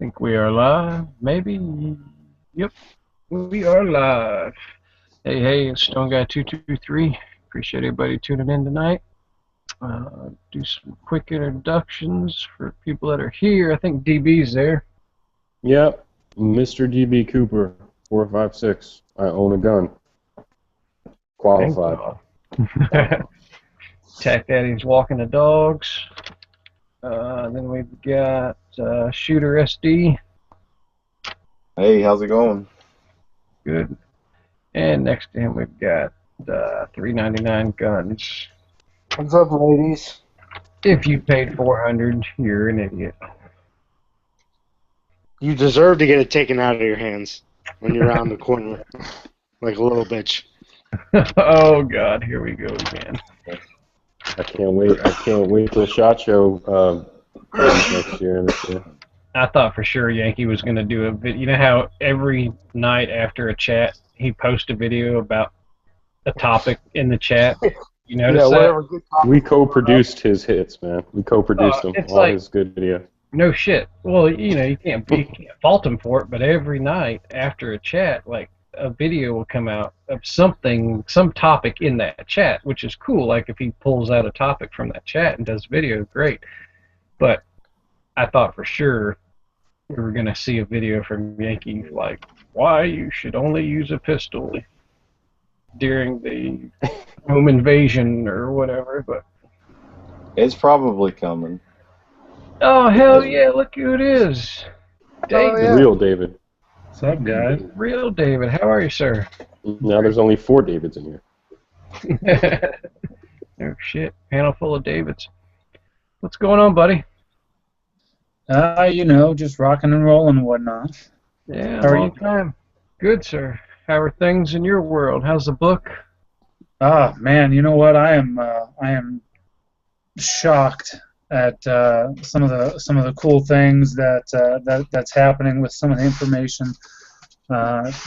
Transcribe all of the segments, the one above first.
Think we are live, maybe. Yep, we are live. Hey, it's Stone Guy 223. Appreciate everybody tuning in tonight. Do some quick introductions for people that are here. I think DB's there. Yep, Mr. DB Cooper, 456. I own a gun. Qualified. Tech Daddy's walking the dogs. Then we've got Shooter SD. Hey, how's it going? Good. And next to him we've got 399 Guns. What's up, ladies? If you paid 400, you're an idiot. You deserve to get it taken out of your hands when you're around the corner, like a little bitch. Oh God, here we go again. I can't wait. I can't wait till SHOT Show next year. I thought for sure Yankee was going to do a video. You know how every night after a chat he posts a video about a topic in the chat? You notice that? We co-produced his hits, man. We co-produced them. All his good videos. No shit. Well, you can't fault him for it, but every night after a chat, like, a video will come out of some topic in that chat, which is cool. Like, if he pulls out a topic from that chat and does video, great. But I thought for sure we were going to see a video from Yankee, like, why you should only use a pistol during the home invasion or whatever, but it's probably coming. Oh, hell yeah, look who it is. David. Oh, yeah. Real David. What's up, guys? Real David. How are you, sir? Now there's only 4 Davids in here. Oh, shit. Panel full of Davids. What's going on, buddy? Just rocking and rolling and whatnot. Yeah, how are you? Good, sir. How are things in your world? How's the book? Ah, man, you know what? I am shocked at some of the cool things that's happening with some of the information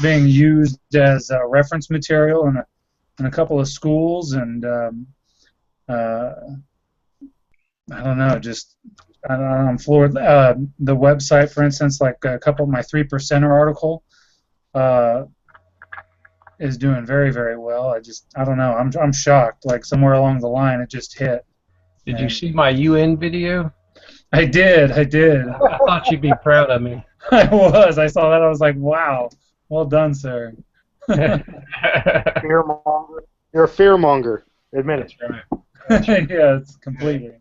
being used as reference material in a couple of schools, and I don't know, I'm floored. The website, for instance, like a couple of my 3%er article is doing very, very well. I don't know. I'm shocked. Like, somewhere along the line, it just hit. Did you see my UN video? I did. I thought you'd be proud of me. I was. I saw that. I was like, wow. Well done, sir. Fearmonger. You're a fearmonger. Admit it. That's right. Yeah, it's completely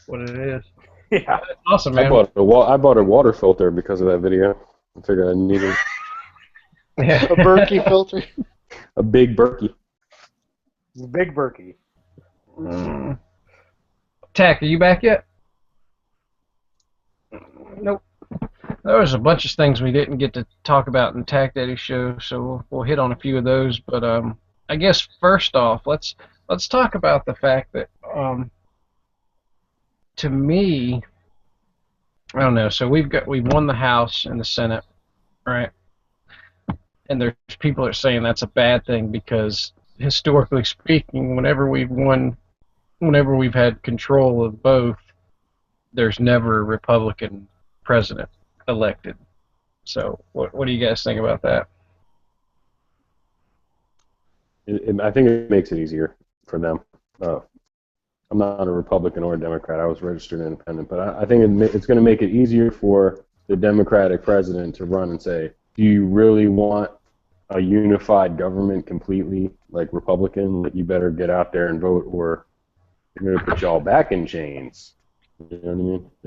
what it is. Yeah. That's awesome, man. I bought a water filter because of that video. I figured I needed a Berkey filter. A big Berkey. Big Berkey. Tack, are you back yet? Nope. There was a bunch of things we didn't get to talk about in Tack Daddy's show, so we'll hit on a few of those. But I guess first off, let's talk about the fact that to me, I don't know. So we've won the House and the Senate, right? And there's people that are saying that's a bad thing because historically speaking, whenever we've had control of both, there's never a Republican president elected. So what do you guys think about that? I think it makes it easier for them. I'm not a Republican or a Democrat. I was registered independent. But I think it's going to make it easier for the Democratic president to run and say, do you really want a unified government completely like Republican? You better get out there and vote, or they're going to put y'all back in chains. You know what I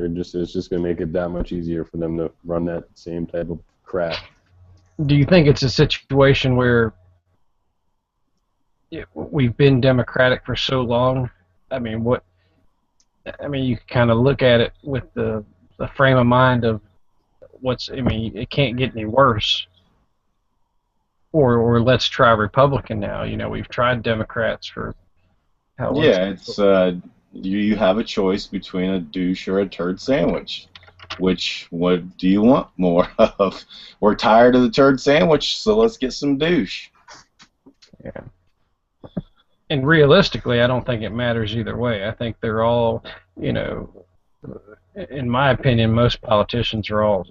mean? It's just going to make it that much easier for them to run that same type of crap. Do you think it's a situation where we've been Democratic for so long? I mean, you kind of look at it with the frame of mind of it can't get any worse. Or let's try Republican now. We've tried Democrats for how long? Yeah, it's you have a choice between a douche or a turd sandwich. What do you want more of? We're tired of the turd sandwich, so let's get some douche. Yeah. And realistically, I don't think it matters either way. I think they're all, in my opinion, most politicians are all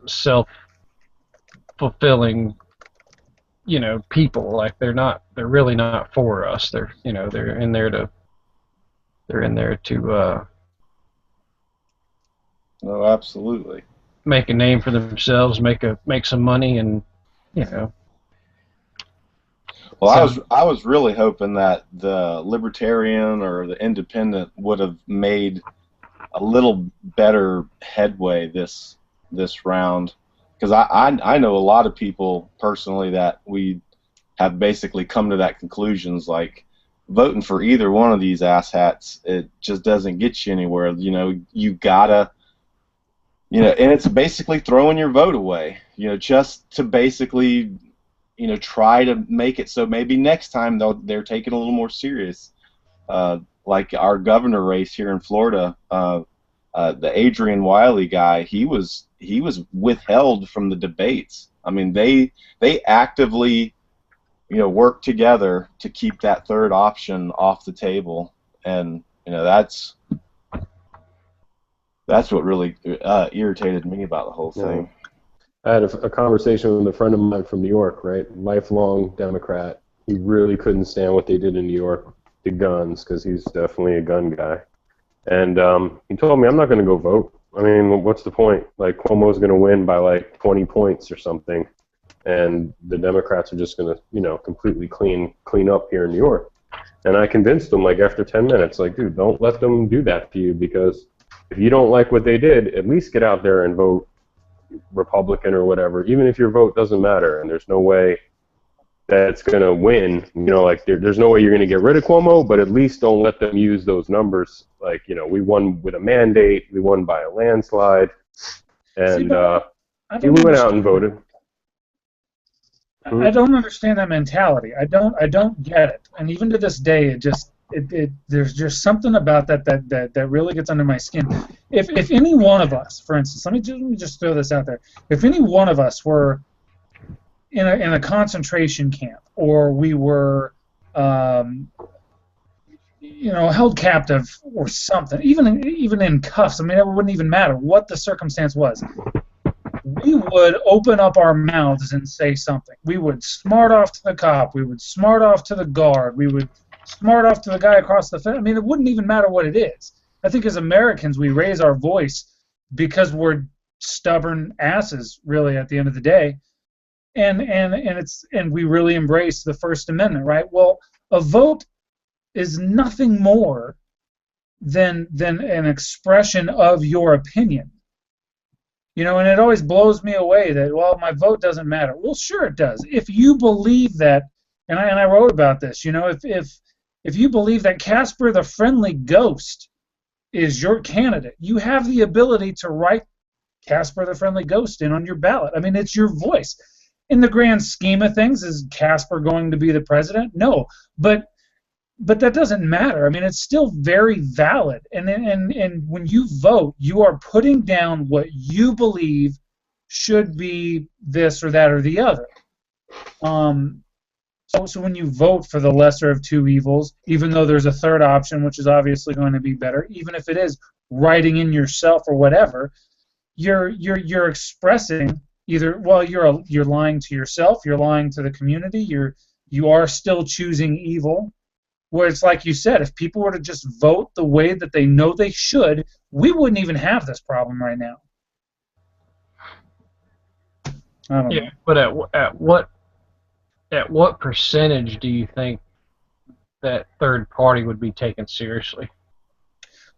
self-fulfilling, people. Like they're really not for us. They're in there to No, absolutely. make a name for themselves, make some money, and you know. Well, So I was really hoping that the Libertarian or the Independent would have made a little better headway this round, because I know a lot of people personally that we have basically come to that conclusions, like voting for either one of these asshats, it just doesn't get you anywhere. You gotta, and it's basically throwing your vote away, just to basically, try to make it so maybe next time they're taking a little more serious. Like our governor race here in Florida, the Adrian Wiley guy, he was withheld from the debates. I mean, they actively, work together to keep that third option off the table, and that's what really irritated me about the whole thing. I had a conversation with a friend of mine from New York, right? Lifelong Democrat. He really couldn't stand what they did in New York, the guns, because he's definitely a gun guy. And he told me, I'm not going to go vote. I mean, what's the point? Like, Cuomo's going to win by like 20 points or something, and the Democrats are just going to, completely clean up here in New York. And I convinced him, like, after 10 minutes, like, dude, don't let them do that to you, because if you don't like what they did, at least get out there and vote Republican or whatever, even if your vote doesn't matter, and there's no way that it's going to win, like there's no way you're going to get rid of Cuomo, but at least don't let them use those numbers, like, we won with a mandate, we won by a landslide, and he went out and voted. I don't understand that mentality. I don't get it, and even to this day, there's just something about that really gets under my skin. If any one of us, for instance, let me just throw this out there. If any one of us were in a concentration camp, or we were, held captive or something, even in cuffs, I mean, it wouldn't even matter what the circumstance was. We would open up our mouths and say something. We would smart off to the cop. We would smart off to the guard. We would smart off to the guy across the fence. I mean, it wouldn't even matter what it is. I think as Americans, we raise our voice because we're stubborn asses, really, at the end of the day, and we really embrace the First Amendment, right? Well, a vote is nothing more than an expression of your opinion. And it always blows me away that, well, my vote doesn't matter. Well, sure it does. If you believe that, and I wrote about this, if you believe that Casper the Friendly Ghost is your candidate, you have the ability to write Casper the Friendly Ghost in on your ballot. I mean, it's your voice. In the grand scheme of things, is Casper going to be the president? No, but that doesn't matter. I mean, it's still very valid. And when you vote, you are putting down what you believe should be this or that or the other. So when you vote for the lesser of two evils, even though there's a third option, which is obviously going to be better, even if it is writing in yourself or whatever, you're expressing either, well, you're lying to yourself, you're lying to the community, you are still choosing evil. Where it's like you said, if people were to just vote the way that they know they should, we wouldn't even have this problem right now. I don't know. But at what percentage do you think that third party would be taken seriously?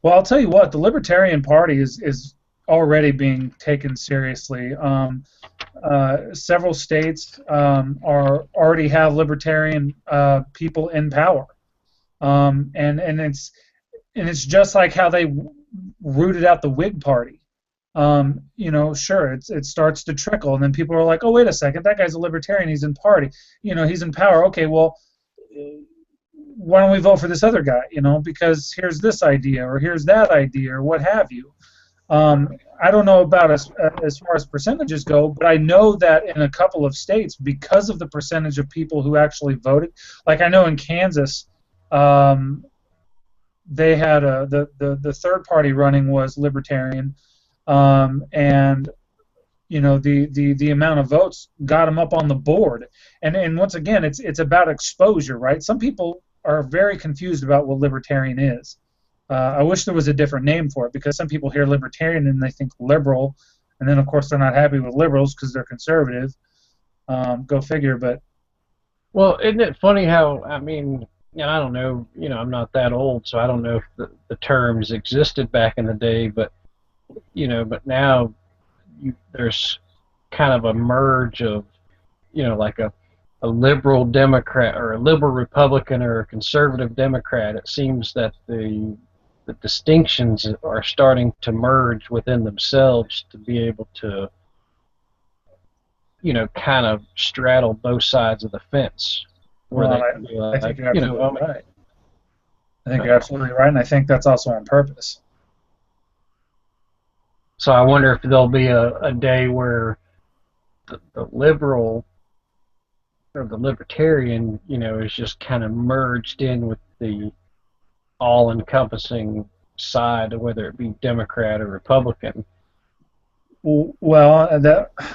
Well, I'll tell you what, the Libertarian Party is already being taken seriously. Several states already have Libertarian people in power. And it's just like how they rooted out the Whig Party. Sure, it starts to trickle, and then people are like, oh, wait a second, that guy's a Libertarian, he's in party, he's in power. Okay, well, why don't we vote for this other guy? Because here's this idea, or here's that idea, or what have you. I don't know about as far as percentages go, but I know that in a couple of states, because of the percentage of people who actually voted, like I know in Kansas, they had the third party running was Libertarian, and the amount of votes got him up on the board. And once again, it's about exposure, right? Some people are very confused about what libertarian is. I wish there was a different name for it, because some people hear libertarian and they think liberal, and then of course they're not happy with liberals because they're conservative. Go figure. But Well, isn't it funny how, I mean, and I don't know, I'm not that old, so I don't know if the terms existed back in the day, but but now there's kind of a merge of, like a liberal Democrat or a liberal Republican or a conservative Democrat. It seems that the distinctions are starting to merge within themselves to be able to, kind of straddle both sides of the fence. Where well, they can be I think like, you're absolutely right. I think you're absolutely right, and I think that's also on purpose. So I wonder if there'll be a day where the liberal or the libertarian, is just kind of merged in with the all-encompassing side, whether it be Democrat or Republican. Well,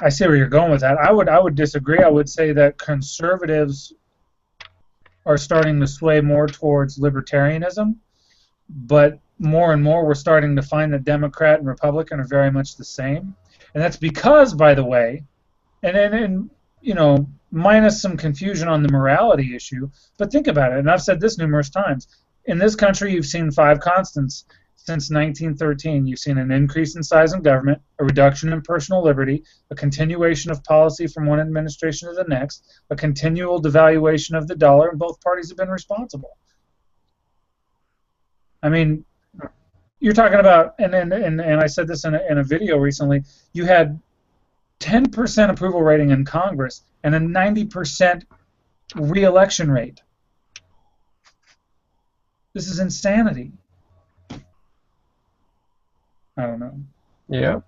I see where you're going with that. I would disagree. I would say that conservatives are starting to sway more towards libertarianism, but more and more we're starting to find that Democrat and Republican are very much the same. And that's because, by the way, and minus some confusion on the morality issue, but think about it, and I've said this numerous times, in this country you've seen 5 constants since 1913. You've seen an increase in size in government, a reduction in personal liberty, a continuation of policy from one administration to the next, a continual devaluation of the dollar, and both parties have been responsible. I mean, you're talking about, and I said this in a video recently, you had 10% approval rating in Congress and a 90% re-election rate. This is insanity. I don't know. Yeah.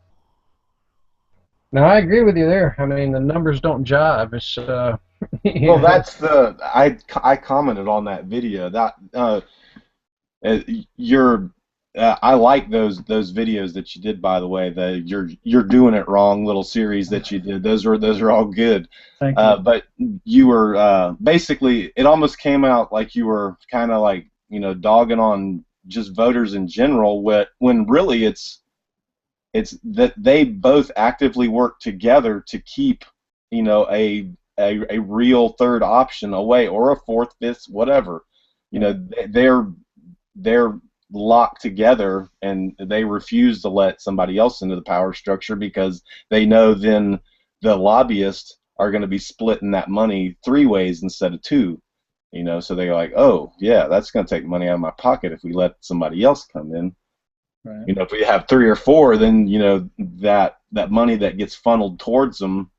No, I agree with you there. I mean, the numbers don't jive. It's well, that's I commented on that video that I like those videos that you did, by the way. You're doing it wrong little series that you did. Those are all good. Thank you. But you were basically, it almost came out like you were kind of like dogging on just voters in general, when really it's that they both actively work together to keep a real third option away, or a fourth, fifth, whatever. They're locked together, and they refuse to let somebody else into the power structure, because they know then the lobbyists are going to be splitting that money 3 ways instead of 2. So they're like, oh yeah, that's going to take money out of my pocket if we let somebody else come in. Right. If we have 3 or 4, then that money that gets funneled towards them,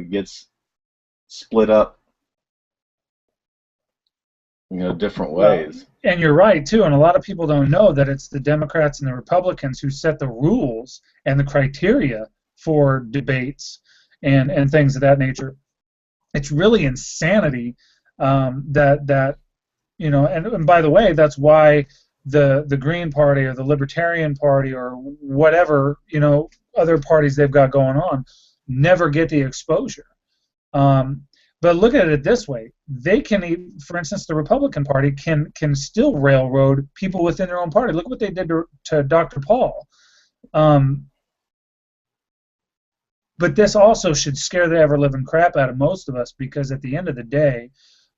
gets split up, different ways. And you're right too, and a lot of people don't know that it's the Democrats and the Republicans who set the rules and the criteria for debates and things of that nature. It's really insanity that and by the way, that's why the Green Party or the Libertarian Party or whatever other parties they've got going on never get the exposure. But look at it this way: they can, for instance, the Republican Party can still railroad people within their own party. Look what they did to Dr. Paul. But this also should scare the ever-living crap out of most of us, because at the end of the day,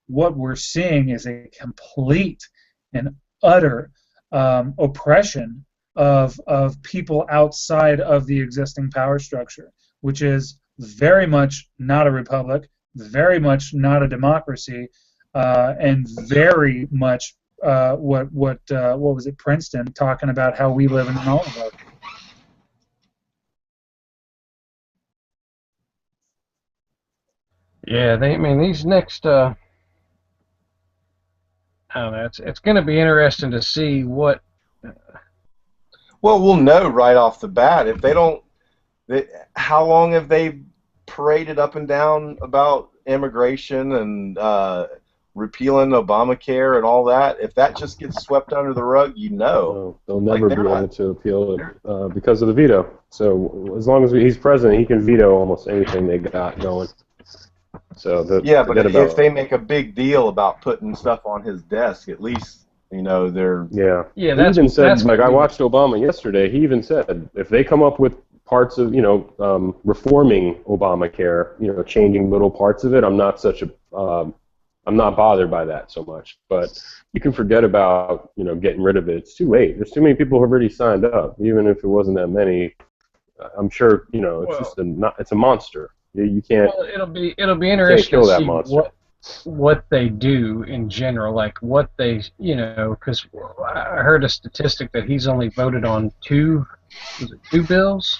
what we're seeing is a complete and utter oppression of people outside of the existing power structure, which is very much not a republic, very much not a democracy, and very much what was it, Princeton, talking about how we live in an oligarchy. Yeah, these next I don't know, it's going to be interesting to see what. Well, we'll know right off the bat if they don't. How long have they paraded up and down about immigration and repealing Obamacare and all that, if that just gets swept under the rug, No, they'll never they're be not. able to appeal it because of the veto. So as long as he's president, he can veto almost anything they got going. So Yeah, but forget if about they make a big deal about putting stuff on his desk, at least they're. yeah. Yeah, He even said, that's like, I gonna be watched Obama yesterday. He even said if they come up with parts of reforming Obamacare, changing little parts of it, I'm not bothered by that so much. But you can forget about getting rid of it. It's too late. There's too many people who have already signed up. Even if it wasn't that many, I'm sure it's just it's a monster. You can't. Well, it'll be You can't interesting kill to that see monster. what they do in general, like what they, because I heard a statistic that he's only voted on two bills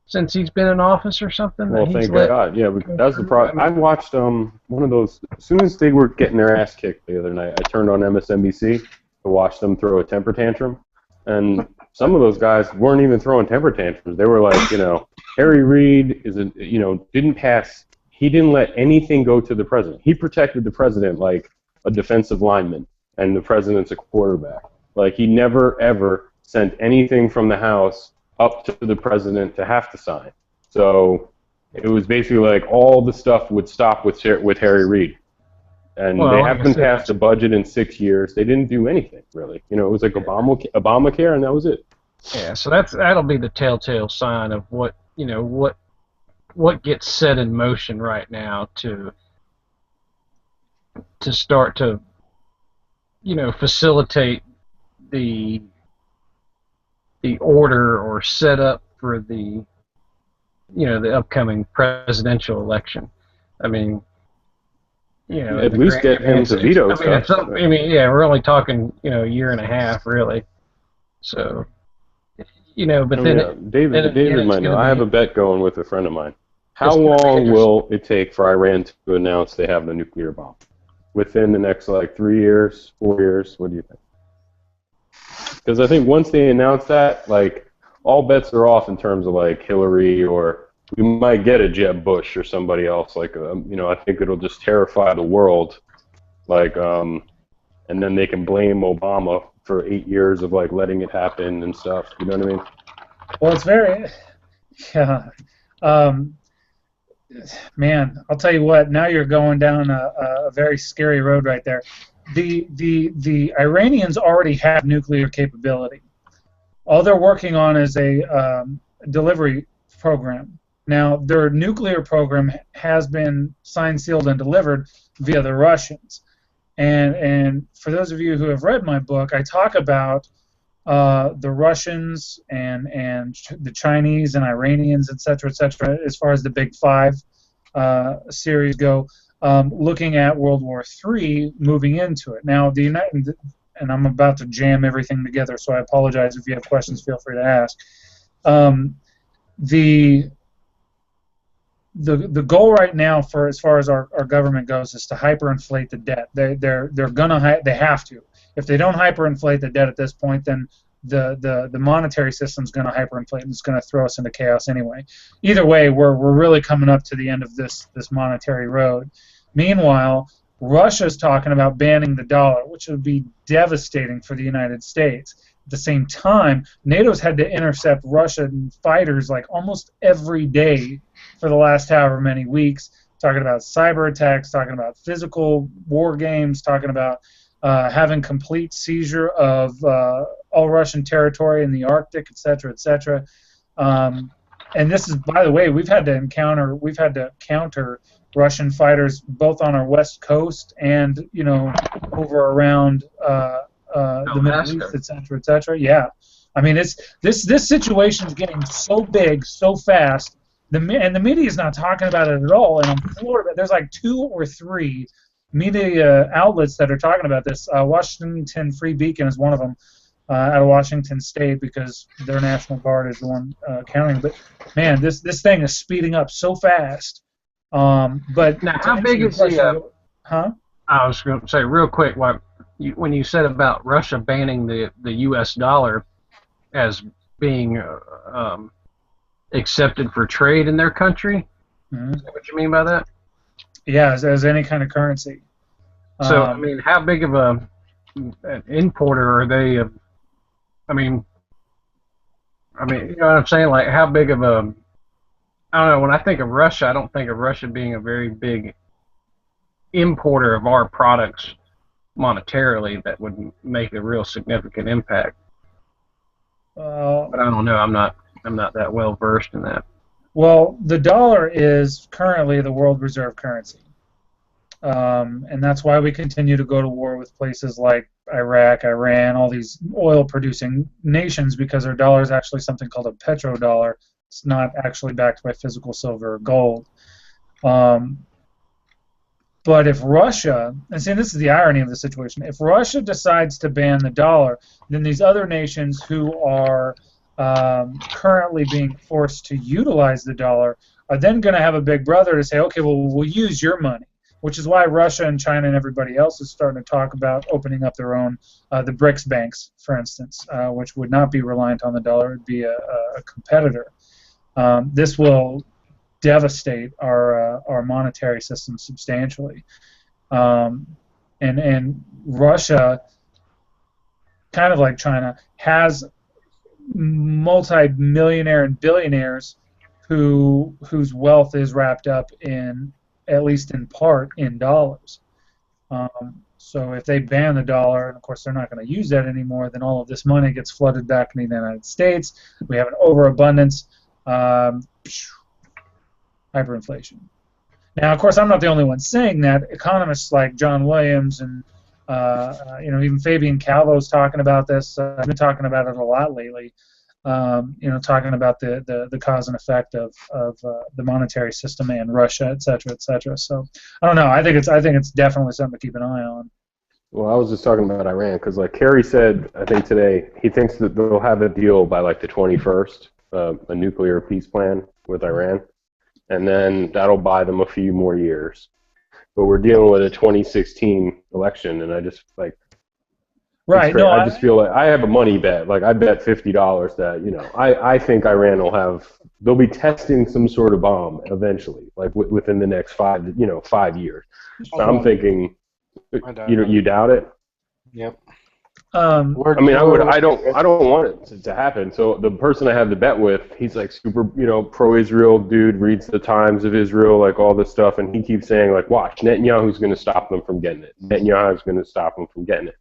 since he's been in office or something. Well, that he's thank let God. Yeah, go that's the through. problem. I watched one of those. As soon as they were getting their ass kicked the other night, I turned on MSNBC to watch them throw a temper tantrum, and some of those guys weren't even throwing temper tantrums. They were like, Harry Reid didn't pass. He didn't let anything go to the president. He protected the president like a defensive lineman, and the president's a quarterback. Like he never ever sent anything from the House up to the president to have to sign. So it was basically like all the stuff would stop with Harry Reid. And Well, they like I haven't said, passed a budget in 6 years. They didn't do anything, really. It was like Obamacare, and that was it. Yeah, so that'll be the telltale sign of what gets set in motion right now to start to facilitate the order or set up for the the upcoming presidential election. I mean, At least get him to veto stuff. we're only talking a year and a half really. So but then David might know. I have a bet going with a friend of mine. How It's gonna be long interesting. will it take for Iran to announce they have the nuclear bomb? Within the next 3 years, 4 years? What do you think? Because I think once they announce that, all bets are off in terms of Hillary, or we might get a Jeb Bush or somebody else. I think it'll just terrify the world. And then they can blame Obama for 8 years of letting it happen and stuff. You know what I mean? Well, it's very, yeah. Man, I'll tell you what. Now you're going down a very scary road right there. The Iranians already have nuclear capability. All they're working on is a delivery program. Now, their nuclear program has been signed, sealed, and delivered via the Russians. And for those of you who have read my book, I talk about the Russians and the Chinese and Iranians, et cetera, as far as the Big Five series go, looking at World War III, moving into it. Now, and I'm about to jam everything together, so I apologize. If you have questions, feel free to ask. The goal right now, for as far as our government goes, is to hyperinflate the debt. They have to. If they don't hyperinflate the debt at this point, then the monetary system's going to hyperinflate, and it's going to throw us into chaos anyway. Either way, we're really coming up to the end of this monetary road. Meanwhile, Russia's talking about banning the dollar, which would be devastating for the United States. At the same time, NATO's had to intercept Russian fighters almost every day for the last however many weeks, talking about cyber attacks, talking about physical war games, talking about having complete seizure of all Russian territory in the Arctic, et cetera, and this is, by the way, we've had to counter Russian fighters both on our west coast and over around the Middle East, et cetera. Yeah, I mean this situation is getting so big so fast. The media is not talking about it at all, and I'm floored. There's 2 or 3 media outlets that are talking about this. Washington Free Beacon is one of them, out of Washington State, because their National Guard is the one counting. But man, this thing is speeding up so fast. But now, how big is the? Huh? I was going to say real quick, when you said about Russia banning the U.S. dollar as being accepted for trade in their country, Mm-hmm. is that what you mean by that? Yeah, as any kind of currency. So, I mean, how big of an importer are they? I mean, you know what I'm saying? Like, how big of a? I don't know. When I think of Russia, I don't think of Russia being a very big importer of our products monetarily that would make a real significant impact. But I don't know. I'm not that well versed in that. Well, the dollar is currently the world reserve currency. And that's why we continue to go to war with places like Iraq, Iran, all these oil-producing nations, because their dollar is actually something called a petrodollar. It's not actually backed by physical silver or gold. But if Russia, and see, this is the irony of the situation, if Russia decides to ban the dollar, then these other nations who are currently being forced to utilize the dollar are then going to have a big brother to say, okay, well, we'll use your money, which is why Russia and China and everybody else is starting to talk about opening up their own, the BRICS banks, for instance, which would not be reliant on the dollar. It would be a competitor. This will devastate our monetary system substantially. And Russia, kind of like China, has multi-millionaire and billionaires whose wealth is wrapped up in, at least in part, in dollars. So if they ban the dollar, and of course they're not going to use that anymore, then all of this money gets flooded back into the United States. We have an overabundance. Hyperinflation. Now, of course, I'm not the only one saying that. Economists like John Williams and even Fabian Calvo's talking about this. I've been talking about it a lot lately. Talking about the cause and effect of the monetary system and Russia, et cetera, et cetera. So I don't know. I think it's definitely something to keep an eye on. Well, I was just talking about Iran because, like Kerry said, I think today he thinks that they'll have a deal by like the 21st, a nuclear peace plan with Iran. And then that'll buy them a few more years. But we're dealing with a 2016 election, and I just right. No, I just feel like I have a money bet. Like I bet $50 that I think Iran they'll be testing some sort of bomb eventually, like within the next 5 years. So I'm thinking, you doubt it? Yep. I don't want it to happen. So the person I have the bet with, he's like super, pro-Israel dude, reads the Times of Israel, like all this stuff, and he keeps saying like, watch, Netanyahu's going to stop them from getting it. Netanyahu's going to stop them from getting it.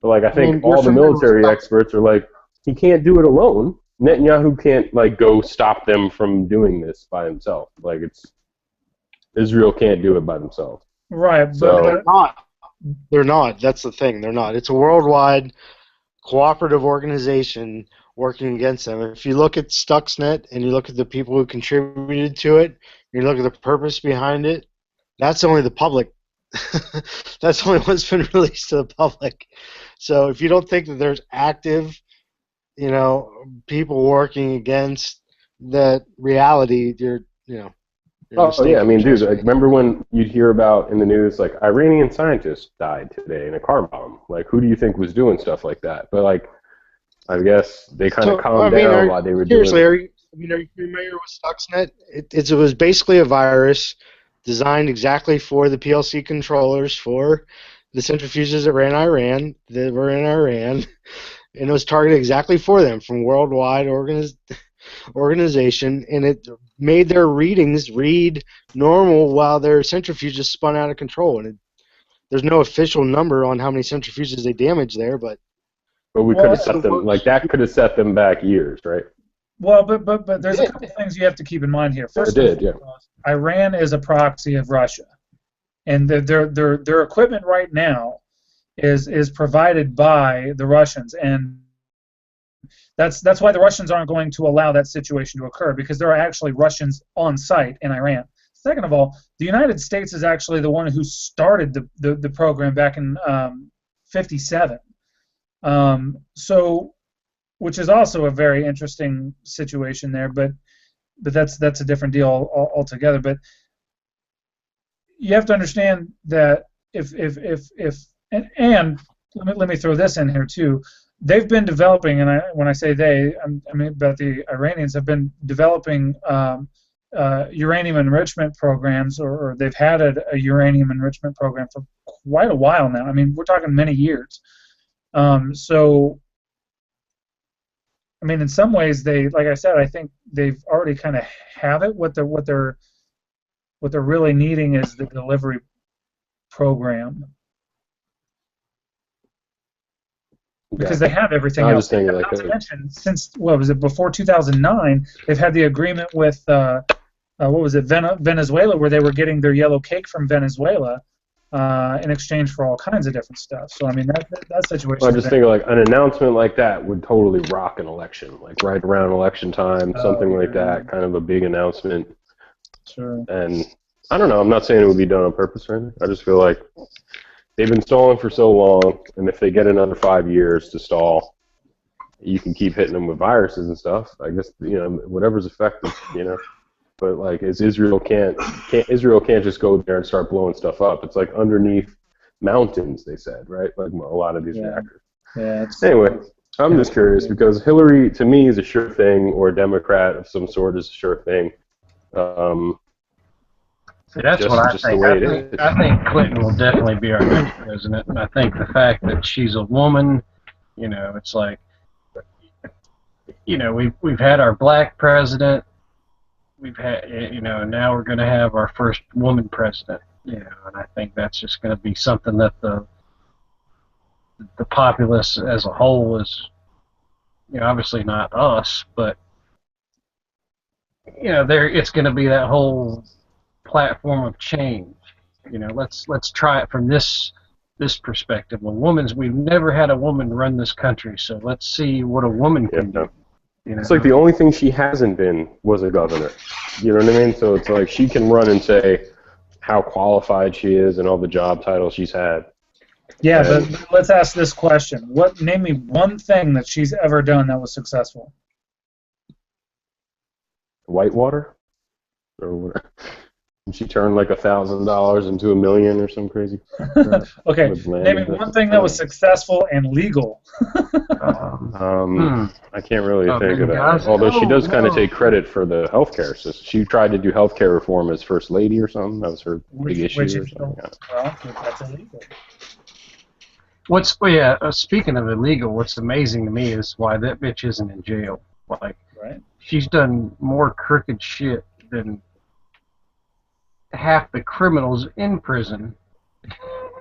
But like I think all the military experts are like, he can't do it alone. Netanyahu can't like go stop them from doing this by himself. Like Israel can't do it by themselves. Right, so, they're not. They're not. That's the thing. They're not. It's a worldwide cooperative organization working against them. If you look at Stuxnet and you look at the people who contributed to it, you look at the purpose behind it, that's only the public. That's only what's been released to the public. So if you don't think that there's active, people working against that reality, you're yeah, I mean, dude, like, remember when you'd hear about in the news, like, Iranian scientists died today in a car bomb? Like, who do you think was doing stuff like that? But, like, I guess they kind of calmed down while they were doing it. Seriously, are you familiar with Stuxnet? It was basically a virus designed exactly for the PLC controllers for the centrifuges that ran Iran, that were in Iran, and it was targeted exactly for them from worldwide organization, and it made their readings read normal while their centrifuges spun out of control. And there's no official number on how many centrifuges they damaged there, but we could have set them like that. Could have set them back years, right? Well, but there's a couple things you have to keep in mind here. First, Iran is a proxy of Russia, and their equipment right now is provided by the Russians, and that's why the Russians aren't going to allow that situation to occur, because there are actually Russians on site in Iran. Second of all, the United States is actually the one who started the program back in '57. So, which is also a very interesting situation there, but that's a different deal altogether. But you have to understand that and let me throw this in here too. They've been developing, and when I say they, I mean about the Iranians have been developing uranium enrichment programs, or they've had a uranium enrichment program for quite a while now. I mean, we're talking many years. So, I mean, in some ways, like I said, I think they've already kind of have it. What they're really needing is the delivery program, because they have everything I else. was thinking Not to mention, since what was it, before 2009, they've had the agreement with what was it, Venezuela, where they were getting their yellow cake from Venezuela in exchange for all kinds of different stuff. So I mean, that situation. I just think like an announcement like that would totally rock an election, like right around election time, something like that, kind of a big announcement. Sure. And I don't know. I'm not saying it would be done on purpose or anything. I just feel like they've been stalling for so long, and if they get another 5 years to stall, you can keep hitting them with viruses and stuff. I guess whatever's effective, But like, Israel can't just go there and start blowing stuff up. It's like underneath mountains, they said, right? Like a lot of these reactors. Yeah. Anyway, I'm just curious because Hillary, to me, is a sure thing, or a Democrat of some sort is a sure thing. See, that's what I think. I think Clinton will definitely be our next president, and I think the fact that she's a woman, it's like, we've had our black president, we've had, and now we're going to have our first woman president, and I think that's just going to be something that the populace as a whole is, obviously not us, but it's going to be that whole platform of change. Let's try it from this perspective. We've never had a woman run this country, so let's see what a woman can do. It's like the only thing she hasn't been was a governor. You know what I mean? So it's like she can run and say how qualified she is and all the job titles she's had. Yeah, but let's ask this question. Name me one thing that she's ever done that was successful. Whitewater? Or what? She turned like $1,000 into $1 million or some crazy. Okay, name me one thing that was successful and legal. I can't really think of that. Although she does kind of take credit for the healthcare system. She tried to do healthcare reform as first lady or something. That was her big issue or something. Well, that's illegal. Speaking of illegal, what's amazing to me is why that bitch isn't in jail. Like, right? She's done more crooked shit than half the criminals in prison.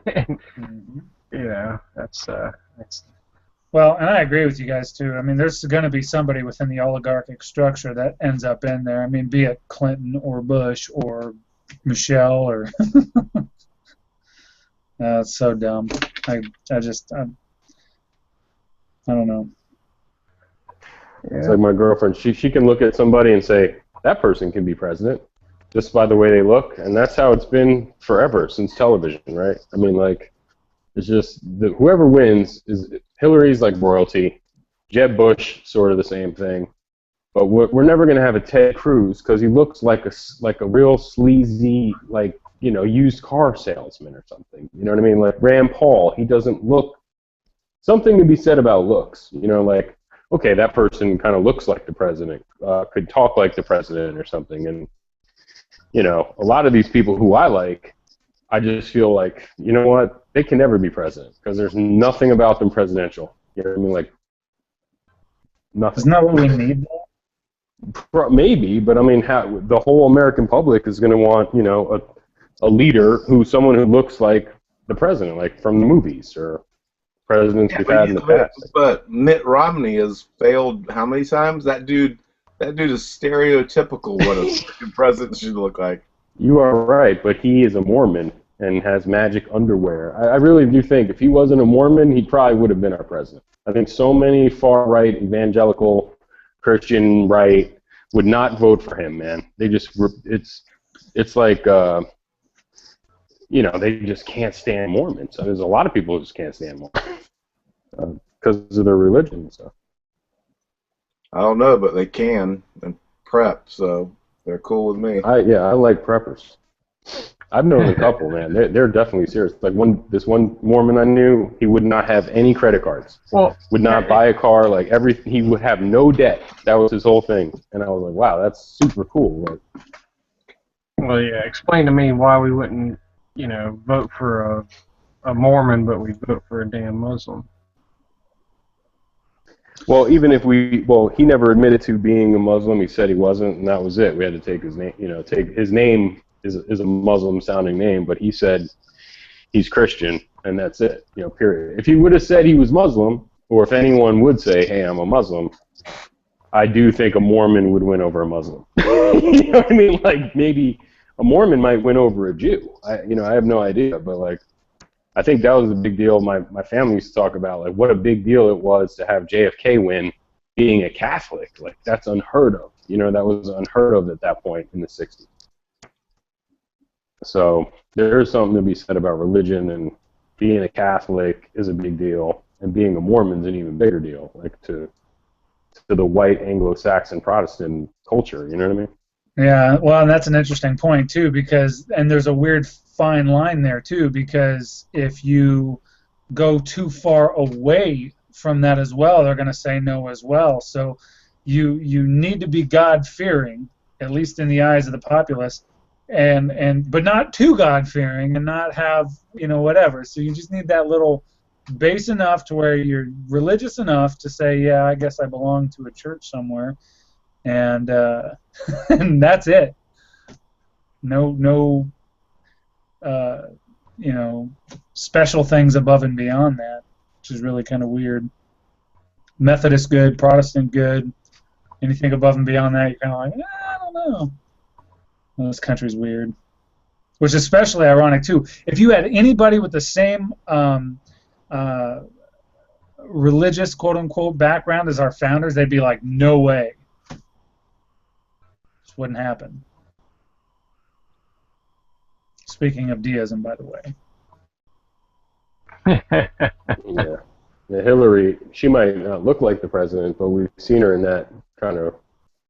And, that's. Well, and I agree with you guys too. I mean, there's going to be somebody within the oligarchic structure that ends up in there. I mean, be it Clinton or Bush or Michelle or. It's so dumb. I don't know. It's like my girlfriend. She can look at somebody and say that person can be president just by the way they look, and that's how it's been forever since television, right? I mean, like, it's just whoever wins is Hillary's like royalty, Jeb Bush sort of the same thing, but we're never gonna have a Ted Cruz because he looks like a real sleazy used car salesman or something. You know what I mean? Like Rand Paul, he doesn't look. Something to be said about looks. Like, okay, that person kind of looks like the president, could talk like the president or something, and a lot of these people who I like, I just feel like, you know what, they can never be president because there's nothing about them presidential. You know what I mean? Like, nothing. Isn't that what we need? Maybe, but I mean, the whole American public is going to want, a leader someone who looks like the president, like from the movies or presidents we've had in the past. But Mitt Romney has failed how many times? That dude is stereotypical what a president should look like. You are right, but he is a Mormon and has magic underwear. I really do think if he wasn't a Mormon, he probably would have been our president. I think so many far-right, evangelical, Christian right would not vote for him, man. They just, it's like, they just can't stand Mormons. So there's a lot of people who just can't stand Mormons because of their religion and stuff. I don't know, but they can and prep, so they're cool with me. I like preppers. I've known a couple, man. They're definitely serious. Like this one Mormon I knew, he would not have any credit cards. Well, would not buy a car. Like he would have no debt. That was his whole thing. And I was like, wow, that's super cool. Like, well, yeah. Explain to me why we wouldn't, vote for a Mormon, but we vote for a damn Muslim. Well, even if he never admitted to being a Muslim. He said he wasn't, and that was it. We had to take his name. Take his name is a Muslim sounding name, but he said he's Christian, and that's it. Period. If he would have said he was Muslim, or if anyone would say, "Hey, I'm a Muslim," I do think a Mormon would win over a Muslim. You know what I mean? Like maybe a Mormon might win over a Jew. I have no idea, but like I think that was a big deal. My family used to talk about like what a big deal it was to have JFK win, being a Catholic. Like that's unheard of. That was unheard of at that point in the '60s. So there is something to be said about religion, and being a Catholic is a big deal, and being a Mormon is an even bigger deal. Like to the white Anglo-Saxon Protestant culture. You know what I mean? Yeah, well, and that's an interesting point too, because there's a weird fine line there too, because if you go too far away from that as well, they're going to say no as well. So you need to be God-fearing, at least in the eyes of the populace, but not too God-fearing and not have whatever. So you just need that little base enough to where you're religious enough to say, yeah, I guess I belong to a church somewhere. And and that's it. No, special things above and beyond that, which is really kind of weird. Methodist good, Protestant good. Anything above and beyond that, you're kind of like, I don't know. Well, this country's weird. Which is especially ironic too. If you had anybody with the same religious quote unquote background as our founders, they'd be like, no way. Wouldn't happen. Speaking of deism, by the way. Yeah. Hillary, she might not look like the president, but we've seen her in that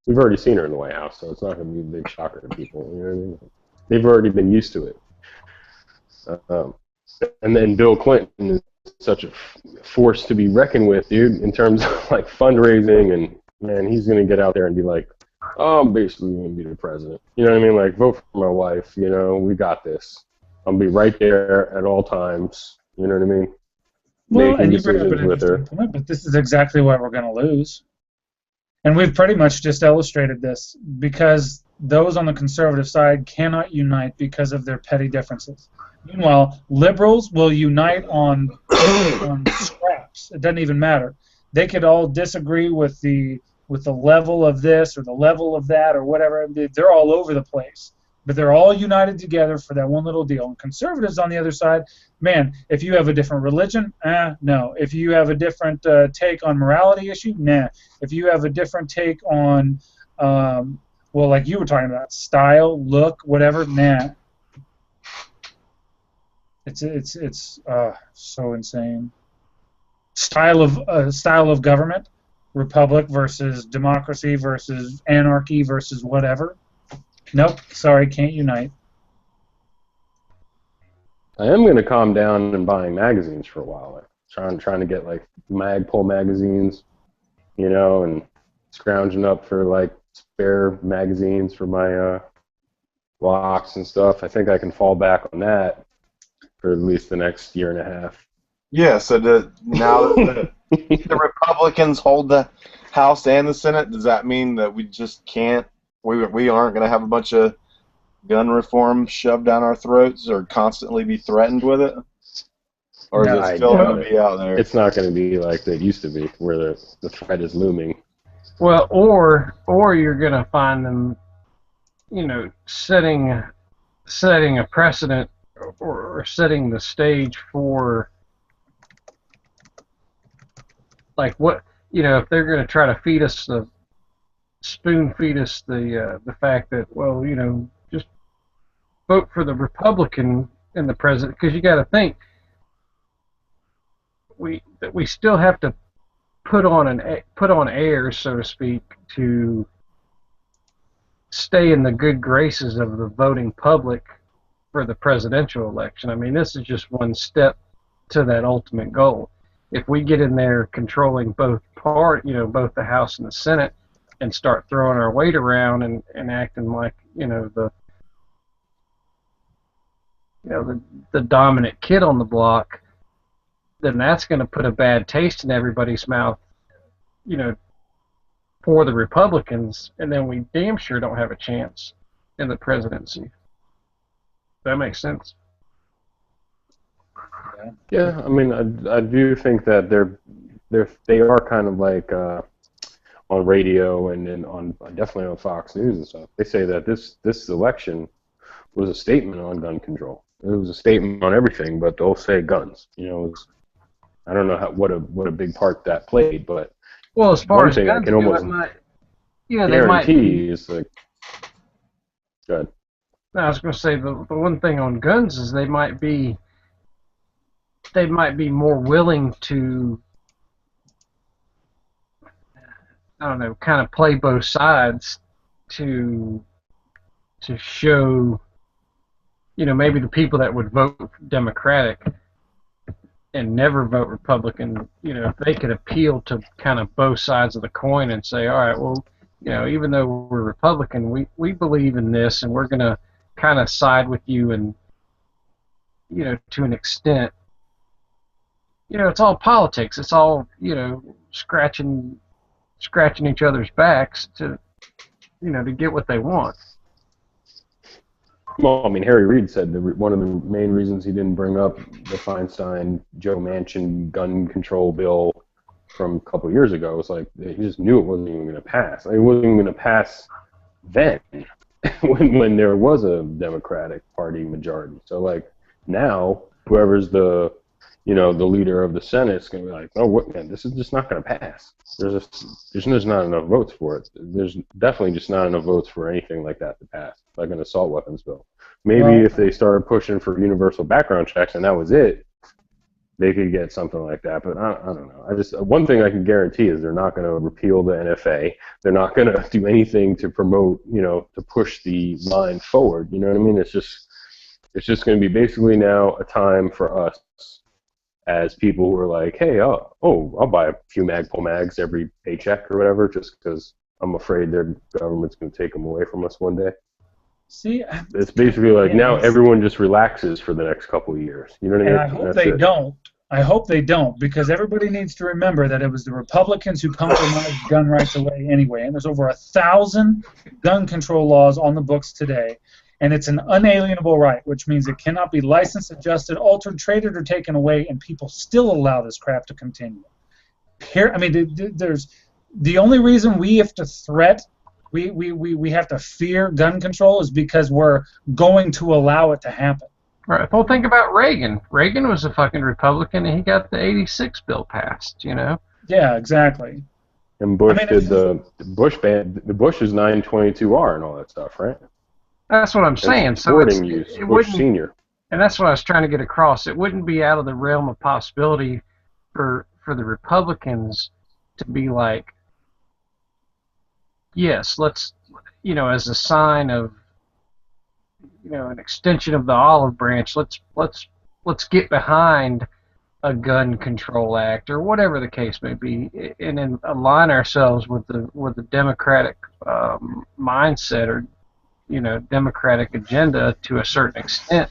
we've already seen her in the White House, so it's not going to be a big shocker to people. You know what I mean? They've already been used to it. And then Bill Clinton is such a force to be reckoned with, dude, in terms of like fundraising, and man, he's going to get out there and be like, oh, I'm basically going to be the president. You know what I mean? Like, vote for my wife. We got this. I'll be right there at all times. You know what I mean? Well, Making and you bring up an decisions with her. interesting point, but this is exactly why we're going to lose. And we've pretty much just illustrated this, because those on the conservative side cannot unite because of their petty differences. Meanwhile, liberals will unite on scraps. It doesn't even matter. They could all disagree with the level of this or the level of that or whatever. They're all over the place. But they're all united together for that one little deal. And conservatives on the other side, man, if you have a different religion, no. If you have a different take on morality issue, nah. If you have a different take on, well, like you were talking about, style, look, whatever, nah. It's so insane. Style of government, republic versus democracy versus anarchy versus whatever. Nope, sorry, can't unite. I am going to calm down in buying magazines for a while. Like, trying to get like Magpul magazines, and scrounging up for like spare magazines for my locks and stuff. I think I can fall back on that for at least the next year and a half. Yeah, so now that the Republicans hold the House and the Senate, does that mean that we just can't, we aren't going to have a bunch of gun reform shoved down our throats or constantly be threatened with it? Or is it still going to be out there? It's not going to be like it used to be, where the threat is looming. Well, or you're going to find them, setting a precedent or setting the stage for, like, what, if they're going to try to spoon feed us the fact that, well, just vote for the Republican in the president, because you got to think we still have to put on airs, so to speak, to stay in the good graces of the voting public for the presidential election. I mean, this is just one step to that ultimate goal. If we get in there controlling both both the House and the Senate, and start throwing our weight around and acting like, the dominant kid on the block, then that's going to put a bad taste in everybody's mouth, you know, for the Republicans, and then we damn sure don't have a chance in the presidency. That makes sense. Yeah, I mean, I do think that they are kind of like on radio and then on definitely on Fox News and stuff. They say that this election was a statement on gun control. It was a statement on everything, but they'll say guns. You know, I don't know what a big part that played, but well, as far one as thing I guns can go, almost it might, they might guarantee be. is like, good. I was going to say the one thing on guns is they might be more willing to, I don't know, kind of play both sides to show, maybe the people that would vote Democratic and never vote Republican, if they could appeal to kind of both sides of the coin and say, all right, well, even though we're Republican, we believe in this, and we're going to kind of side with you, and to an extent, it's all politics. It's all scratching each other's backs to get what they want. Well, I mean, Harry Reid said one of the main reasons he didn't bring up the Feinstein-Joe Manchin gun control bill from a couple of years ago was like he just knew it wasn't even going to pass. It wasn't even going to pass then when there was a Democratic Party majority. So like now, whoever's the leader of the Senate is going to be like, oh, what, man, this is just not going to pass. There's just not enough votes for it. There's definitely just not enough votes for anything like that to pass, like an assault weapons bill. Maybe if they started pushing for universal background checks and that was it, they could get something like that. But I don't know. One thing I can guarantee is they're not going to repeal the NFA. They're not going to do anything to promote, to push the line forward. You know what I mean? It's just going to be basically now a time for us as people who are like, hey, I'll buy a few Magpul mags every paycheck or whatever, just because I'm afraid their government's going to take them away from us one day. See, it's basically like now everyone just relaxes for the next couple of years. You know what I mean? And I hope they don't. I hope they don't, because everybody needs to remember that it was the Republicans who compromised gun rights away anyway, and there's over 1,000 gun control laws on the books today. And it's an unalienable right, which means it cannot be licensed, adjusted, altered, traded, or taken away, and people still allow this crap to continue. Here, I mean, there's the only reason we have to we have to fear gun control is because we're going to allow it to happen. Right. Well, think about Reagan. Reagan was a fucking Republican, and he got the '86 bill passed. Yeah, exactly. And Bush did the Bush ban. The Bush is 922R and all that stuff, right? That's what I'm saying. So it Bush Senior. And that's what I was trying to get across. It wouldn't be out of the realm of possibility for the Republicans to be like, yes, let's, as a sign of, an extension of the olive branch, let's get behind a gun control act or whatever the case may be, and then align ourselves with the Democratic mindset or Democratic agenda to a certain extent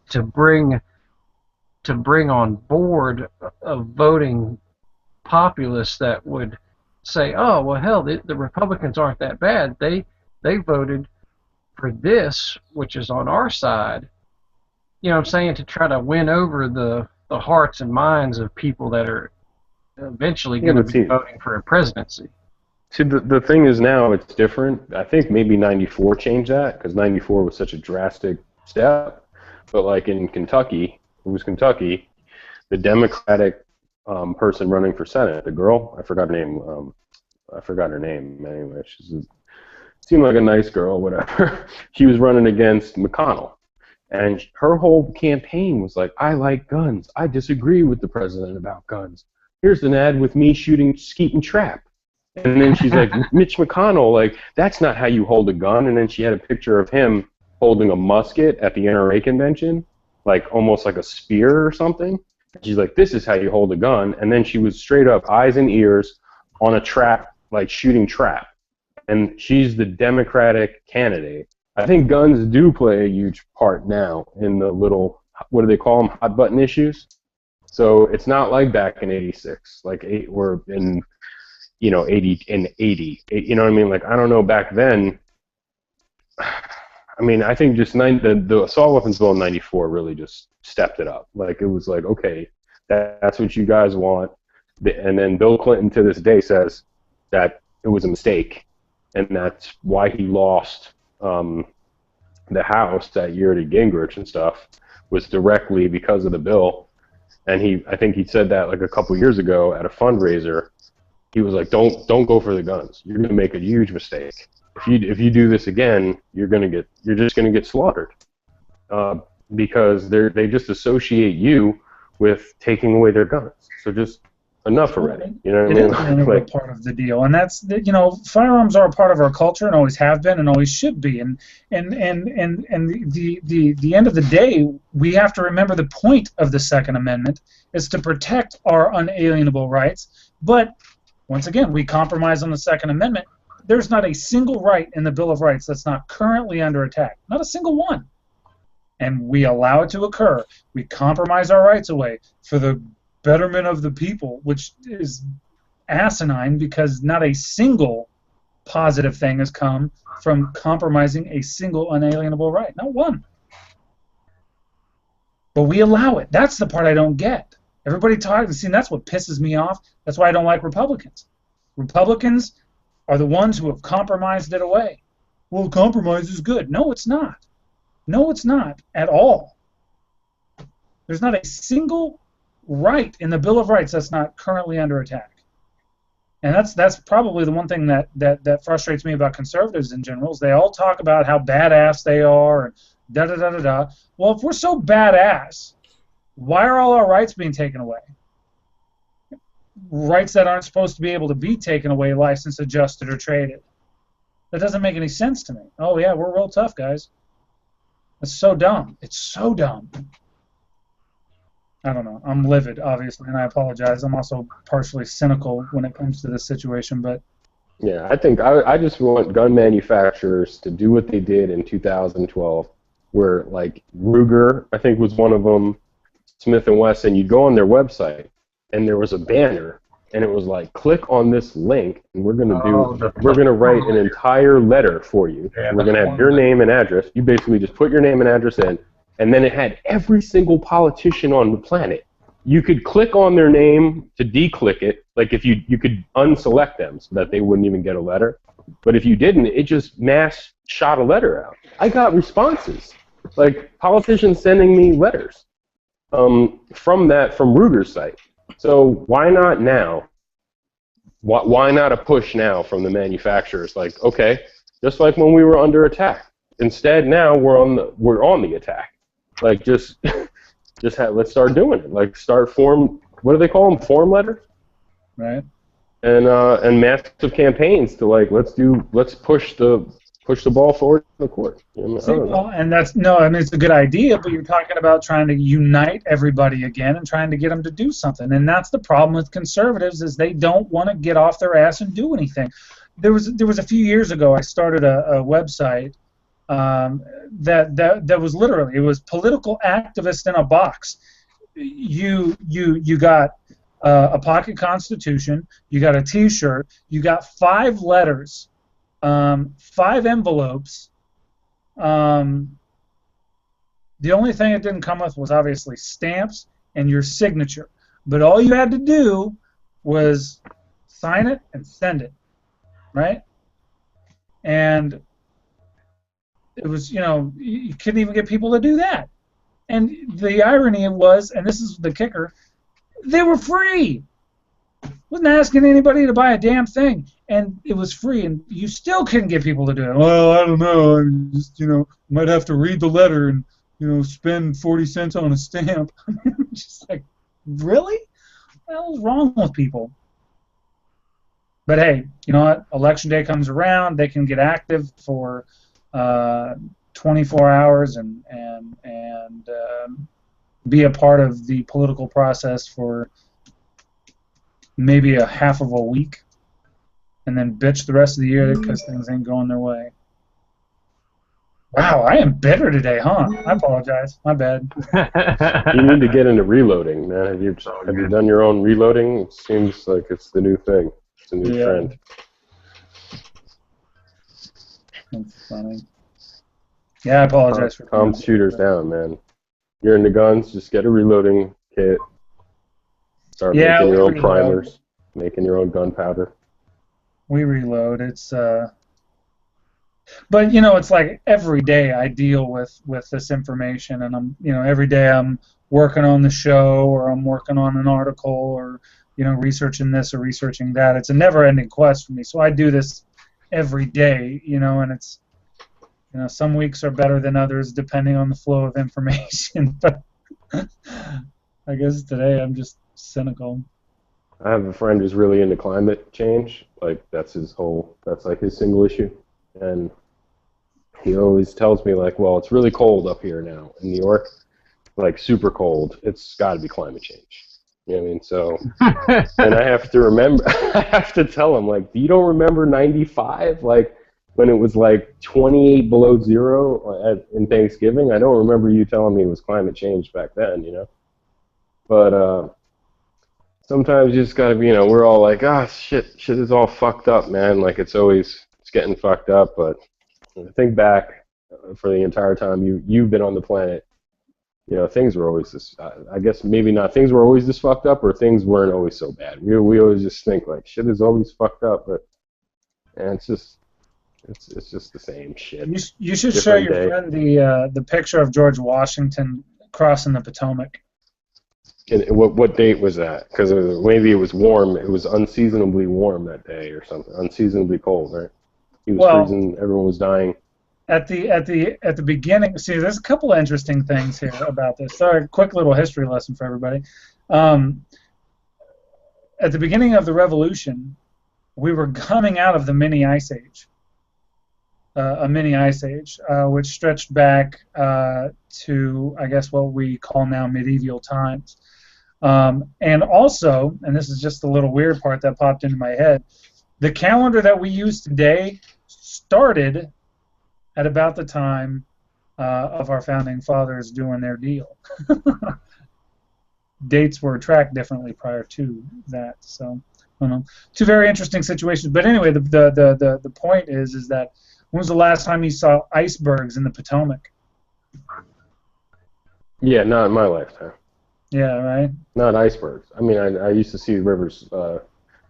to bring on board a voting populace that would say, oh, well, hell, the Republicans aren't that bad. They voted for this, which is on our side. You know what I'm saying? To try to win over the hearts and minds of people that are eventually going to be voting for a presidency. See, the thing is now it's different. I think maybe 94 changed that because 94 was such a drastic step. But like in Kentucky, the Democratic person running for Senate, the girl, I forgot her name. Anyway, seemed like a nice girl, whatever. She was running against McConnell. And her whole campaign was like, I like guns. I disagree with the president about guns. Here's an ad with me shooting skeet and trap. And then she's like, Mitch McConnell, like, that's not how you hold a gun. And then she had a picture of him holding a musket at the NRA convention, like almost like a spear or something. And she's like, this is how you hold a gun. And then she was straight up eyes and ears on a trap, like shooting trap. And she's the Democratic candidate. I think guns do play a huge part now in the little, what do they call them, hot button issues. So it's not like back in '86, like or in 80, you know what I mean? Like, I don't know, back then, I mean, I think just the assault weapons bill in '94 really just stepped it up. Like, it was like, okay, that's what you guys want. And then Bill Clinton to this day says that it was a mistake, and that's why he lost the House that year to Gingrich and stuff, was directly because of the bill. And I think he said that like a couple years ago at a fundraiser. He was like, "Don't go for the guns. You're going to make a huge mistake. If you do this again, you're just going to get slaughtered, because they just associate you with taking away their guns. So just enough already. You know what I mean? It is an integral part of the deal, and that's firearms are a part of our culture and always have been and always should be. And the end of the day, we have to remember the point of the Second Amendment is to protect our unalienable rights. But once again, we compromise on the Second Amendment. There's not a single right in the Bill of Rights that's not currently under attack. Not a single one. And we allow it to occur. We compromise our rights away for the betterment of the people, which is asinine because not a single positive thing has come from compromising a single unalienable right. Not one. But we allow it. That's the part I don't get. Everybody talks, see, that's what pisses me off. That's why I don't like Republicans. Republicans are the ones who have compromised it away. Well, compromise is good. No, it's not. No, it's not at all. There's not a single right in the Bill of Rights that's not currently under attack. And that's probably the one thing that frustrates me about conservatives in general is they all talk about how badass they are and da-da-da-da-da. Well, if we're so badass, why are all our rights being taken away? Rights that aren't supposed to be able to be taken away, licensed, adjusted, or traded. That doesn't make any sense to me. Oh, yeah, we're real tough, guys. It's so dumb. It's so dumb. I don't know. I'm livid, obviously, and I apologize. I'm also partially cynical when it comes to this situation, but... Yeah, I think I just want gun manufacturers to do what they did in 2012, where, like, Ruger, I think, was one of them, Smith & Wesson, you'd go on their website, and there was a banner, and it was like, click on this link, and we're gonna write an entire letter for you. Yeah, we're gonna have your name and address. You basically just put your name and address in, and then it had every single politician on the planet. You could click on their name to declick it, like if you could unselect them so that they wouldn't even get a letter. But if you didn't, it just mass shot a letter out. I got responses, like politicians sending me letters from Ruger's site. So why not now? Why not a push now from the manufacturers? Like, okay, just like when we were under attack. Instead, now we're on the attack. Like, let's start doing it. Like, what do they call them? Form letters, Right. And massive campaigns to, like, let's push the ball forward to the court. I don't know. Well, and it's a good idea, but you're talking about trying to unite everybody again and trying to get them to do something. And that's the problem with conservatives is they don't want to get off their ass and do anything. There was a few years ago I started a website that was literally, it was political activist in a box. You got a pocket constitution, you got a T-shirt, you got 5 letters, 5 envelopes. The only thing it didn't come with was obviously stamps and your signature. But all you had to do was sign it and send it, right? And it was, you couldn't even get people to do that. And the irony was, and this is the kicker, they were free. Wasn't asking anybody to buy a damn thing, and it was free, and you still couldn't get people to do it. Well, I don't know, I just, might have to read the letter and, spend 40 cents on a stamp. Just like, really? What the hell is wrong with people? But hey, you know what? Election day comes around, they can get active for 24 hours and be a part of the political process for maybe a half of a week, and then bitch the rest of the year because things ain't going their way. Wow, I am bitter today, huh? I apologize. My bad. You need to get into reloading, man. Have you done your own reloading? It seems like it's the new thing. It's a new Yeah. trend. That's funny. Yeah, I apologize for Calm shooters down, man. You're into guns, just get a reloading kit. Start making your own primers, making your own gunpowder. We reload. It's but you know, it's like every day I deal with this information, and I'm, you know, every day I'm working on the show, or I'm working on an article, or, you know, researching this or researching that. It's a never-ending quest for me. So I do this every day, you know, and it's, you know, some weeks are better than others depending on the flow of information. But I guess today I'm just cynical. I have a friend who's really into climate change. Like that's like his single issue. And he always tells me like, well, it's really cold up here now in New York, like super cold. It's got to be climate change. You know what I mean? So, and I have to remember, I have to tell him like, you don't remember '95, like when it was like 28 below zero in Thanksgiving? I don't remember you telling me it was climate change back then, you know? But sometimes you just gotta be, you know, we're all like, shit is all fucked up, man. Like it's getting fucked up. But think back for the entire time you've been on the planet, you know, things were always this. I guess maybe not. Things were always this fucked up, or things weren't always so bad. We always just think like shit is always fucked up, but and it's just the same shit. You should show your friend the picture of George Washington crossing the Potomac. And what date was that? Because maybe it was warm. It was unseasonably warm that day, or something. Unseasonably cold, right? He was freezing. Everyone was dying. At the beginning, see, there's a couple of interesting things here about this. Sorry, quick little history lesson for everybody. At the beginning of the Revolution, we were coming out of the mini ice age. A mini ice age, which stretched back to, I guess, what we call now medieval times. And also, and this is just the little weird part that popped into my head, the calendar that we use today started at about the time of our founding fathers doing their deal. Dates were tracked differently prior to that, so I don't know. Two very interesting situations. But anyway, the point is that when was the last time you saw icebergs in the Potomac? Yeah, not in my lifetime. Yeah, right. Not icebergs. I mean, I used to see rivers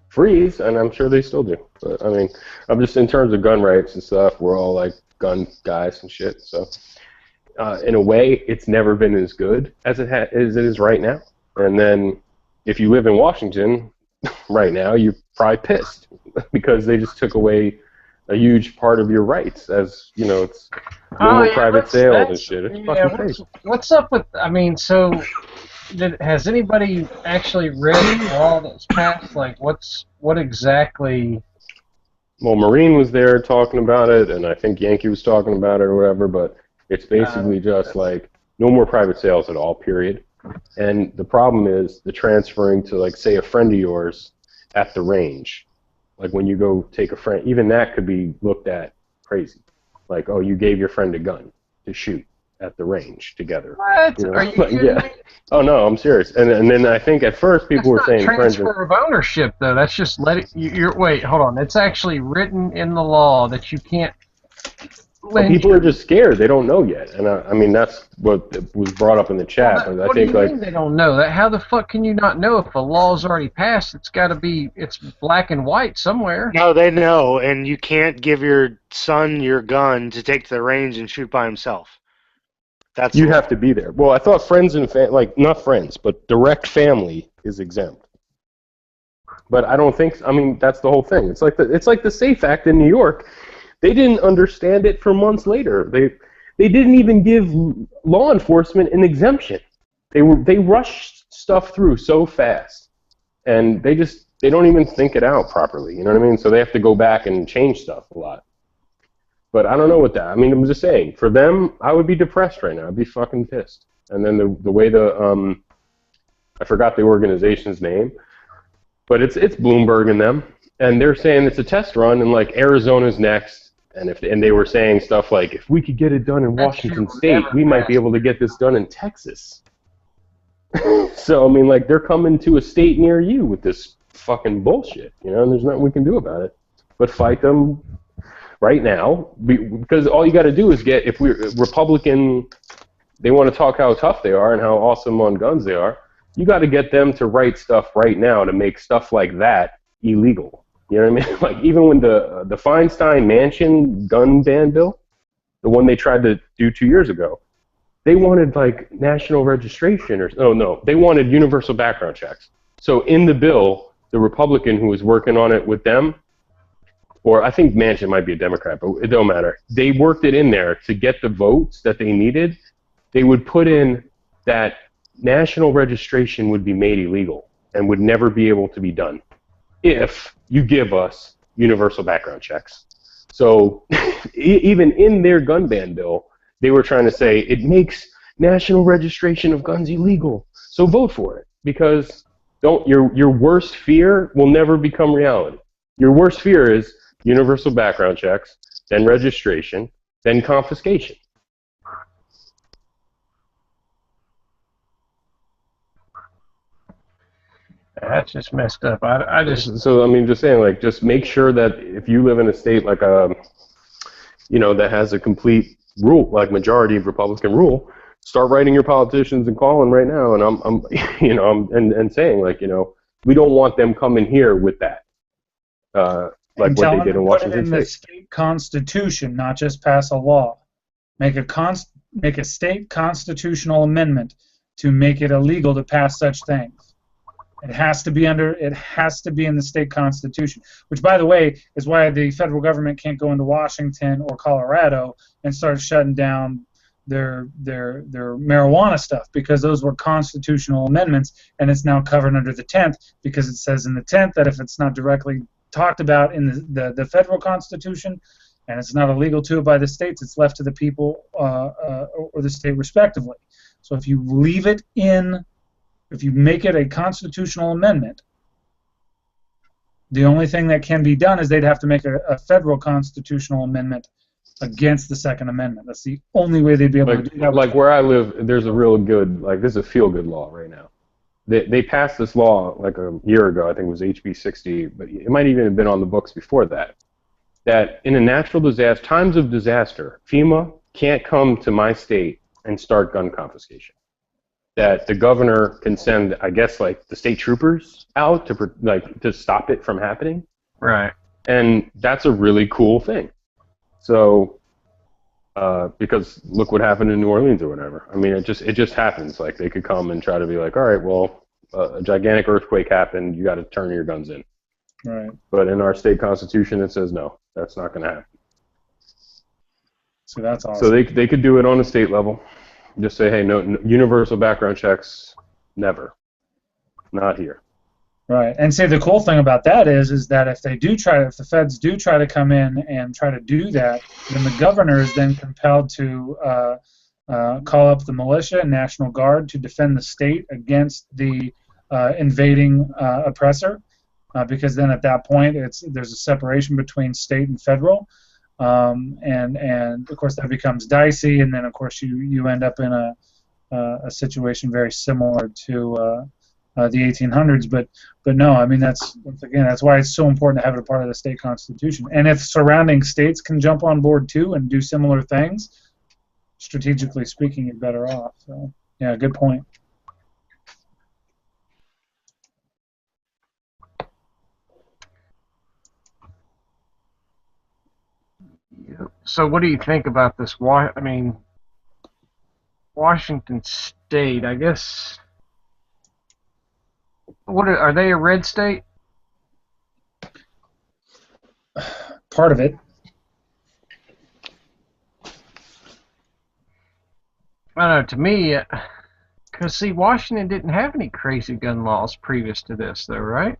freeze, and I'm sure they still do. But I mean, I'm just in terms of gun rights and stuff. We're all like gun guys and shit. So, in a way, it's never been as good as it is right now. And then, if you live in Washington right now, you're probably pissed because they just took away a huge part of your rights, as you know, it's no more private sales and shit. It's fucking crazy. What's up with? I mean, so has anybody actually read the law that's passed? Like, what exactly? Well, Marine was there talking about it, and I think Yankee was talking about it or whatever. But it's basically just like no more private sales at all. Period. And the problem is the transferring to, like, say, a friend of yours at the range. Like when you go take a friend, even that could be looked at crazy. Like, oh, you gave your friend a gun to shoot at the range together. What? You know? Are you kidding me? Oh no, I'm serious. And then I think at first people were saying transfer of ownership, though. That's just wait, hold on. It's actually written in the law that you can't. Well, people are just scared. They don't know yet, and I mean that's what was brought up in the chat. Well, what do you mean they don't know that? How the fuck can you not know if a law's already passed? It's got to be. It's black and white somewhere. No, they know, and you can't give your son your gun to take to the range and shoot by himself. That's you have to be there. Well, I thought friends and like not friends, but direct family is exempt. But I don't think. I mean, that's the whole thing. It's like the SAFE Act in New York. They didn't understand it for months later. They didn't even give law enforcement an exemption. They rushed stuff through so fast, and they don't even think it out properly. You know what I mean? So they have to go back and change stuff a lot. But I don't know what that. I mean, I'm just saying. For them, I would be depressed right now. I'd be fucking pissed. And then the way I forgot the organization's name, but it's Bloomberg and them, and they're saying it's a test run, and like Arizona's next. And they were saying stuff like, if we could get it done in That Washington shit will State, never we might be pass. able to get this done in Texas. So I mean, like, they're coming to a state near you with this fucking bullshit, you know, and there's nothing we can do about it but fight them right now, because all you got to do is get, if we're Republican, they want to talk how tough they are and how awesome on guns they are, you got to get them to write stuff right now to make stuff like that illegal. You know what I mean? Like, even when the Feinstein Mansion gun ban bill, the one they tried to do 2 years ago, they wanted like national registration, or no, they wanted universal background checks. So in the bill, the Republican who was working on it with them, or I think Manchin might be a Democrat, but it don't matter. They worked it in there to get the votes that they needed. They would put in that national registration would be made illegal and would never be able to be done if you give us universal background checks. So even in their gun ban bill, they were trying to say it makes national registration of guns illegal. So vote for it, because your worst fear will never become reality. Your worst fear is universal background checks, then registration, then confiscation. That's just messed up. I just So I mean, just saying, like, just make sure that if you live in a state like that has a complete rule, like majority of Republican rule, start writing your politicians and calling right now, and I'm saying, like, we don't want them coming here with that, like And what tell they them did to in put it Washington in the State. state constitution, not just pass a law. Make a state constitutional amendment to make it illegal to pass such things. It has to be in the state constitution, which, by the way, is why the federal government can't go into Washington or Colorado and start shutting down their marijuana stuff, because those were constitutional amendments, and it's now covered under the 10th, because it says in the 10th that if it's not directly talked about in the federal constitution and it's not illegal to it by the states, it's left to the people or the state respectively. So if you leave it in, if you make it a constitutional amendment, the only thing that can be done is they'd have to make a federal constitutional amendment against the Second Amendment. That's the only way they'd be able to do that. Like where I live, there's a real good, like, this is a feel-good law right now. They passed this law like a year ago. I think it was HB 60, but it might even have been on the books before that. That in a natural disaster, times of disaster, FEMA can't come to my state and start gun confiscation. That the governor can send, I guess, like the state troopers out to stop it from happening. right. And that's a really cool thing. So, because look what happened in New Orleans or whatever. I mean, it just happens. Like, they could come and try to be like, all right, well, a gigantic earthquake happened. You got to turn your guns in. Right. But in our state constitution, it says no, that's not going to happen. So that's awesome. So they could do it on a state level. Just say, hey, no universal background checks, never, not here. Right, and see, the cool thing about that is that if the feds do try to come in and try to do that, then the governor is then compelled to call up the militia and National Guard to defend the state against the invading oppressor, because then at that point there's a separation between state and federal, and of course that becomes dicey, and then of course you end up in a situation very similar to the 1800s, but no, I mean, that's why it's so important to have it a part of the state constitution. And if surrounding states can jump on board too and do similar things, strategically speaking, you're better off. So yeah, good point. So what do you think about this? I mean, Washington State, I guess. Are they a red state? Part of it. I don't know. To me, because see, Washington didn't have any crazy gun laws previous to this, though, right?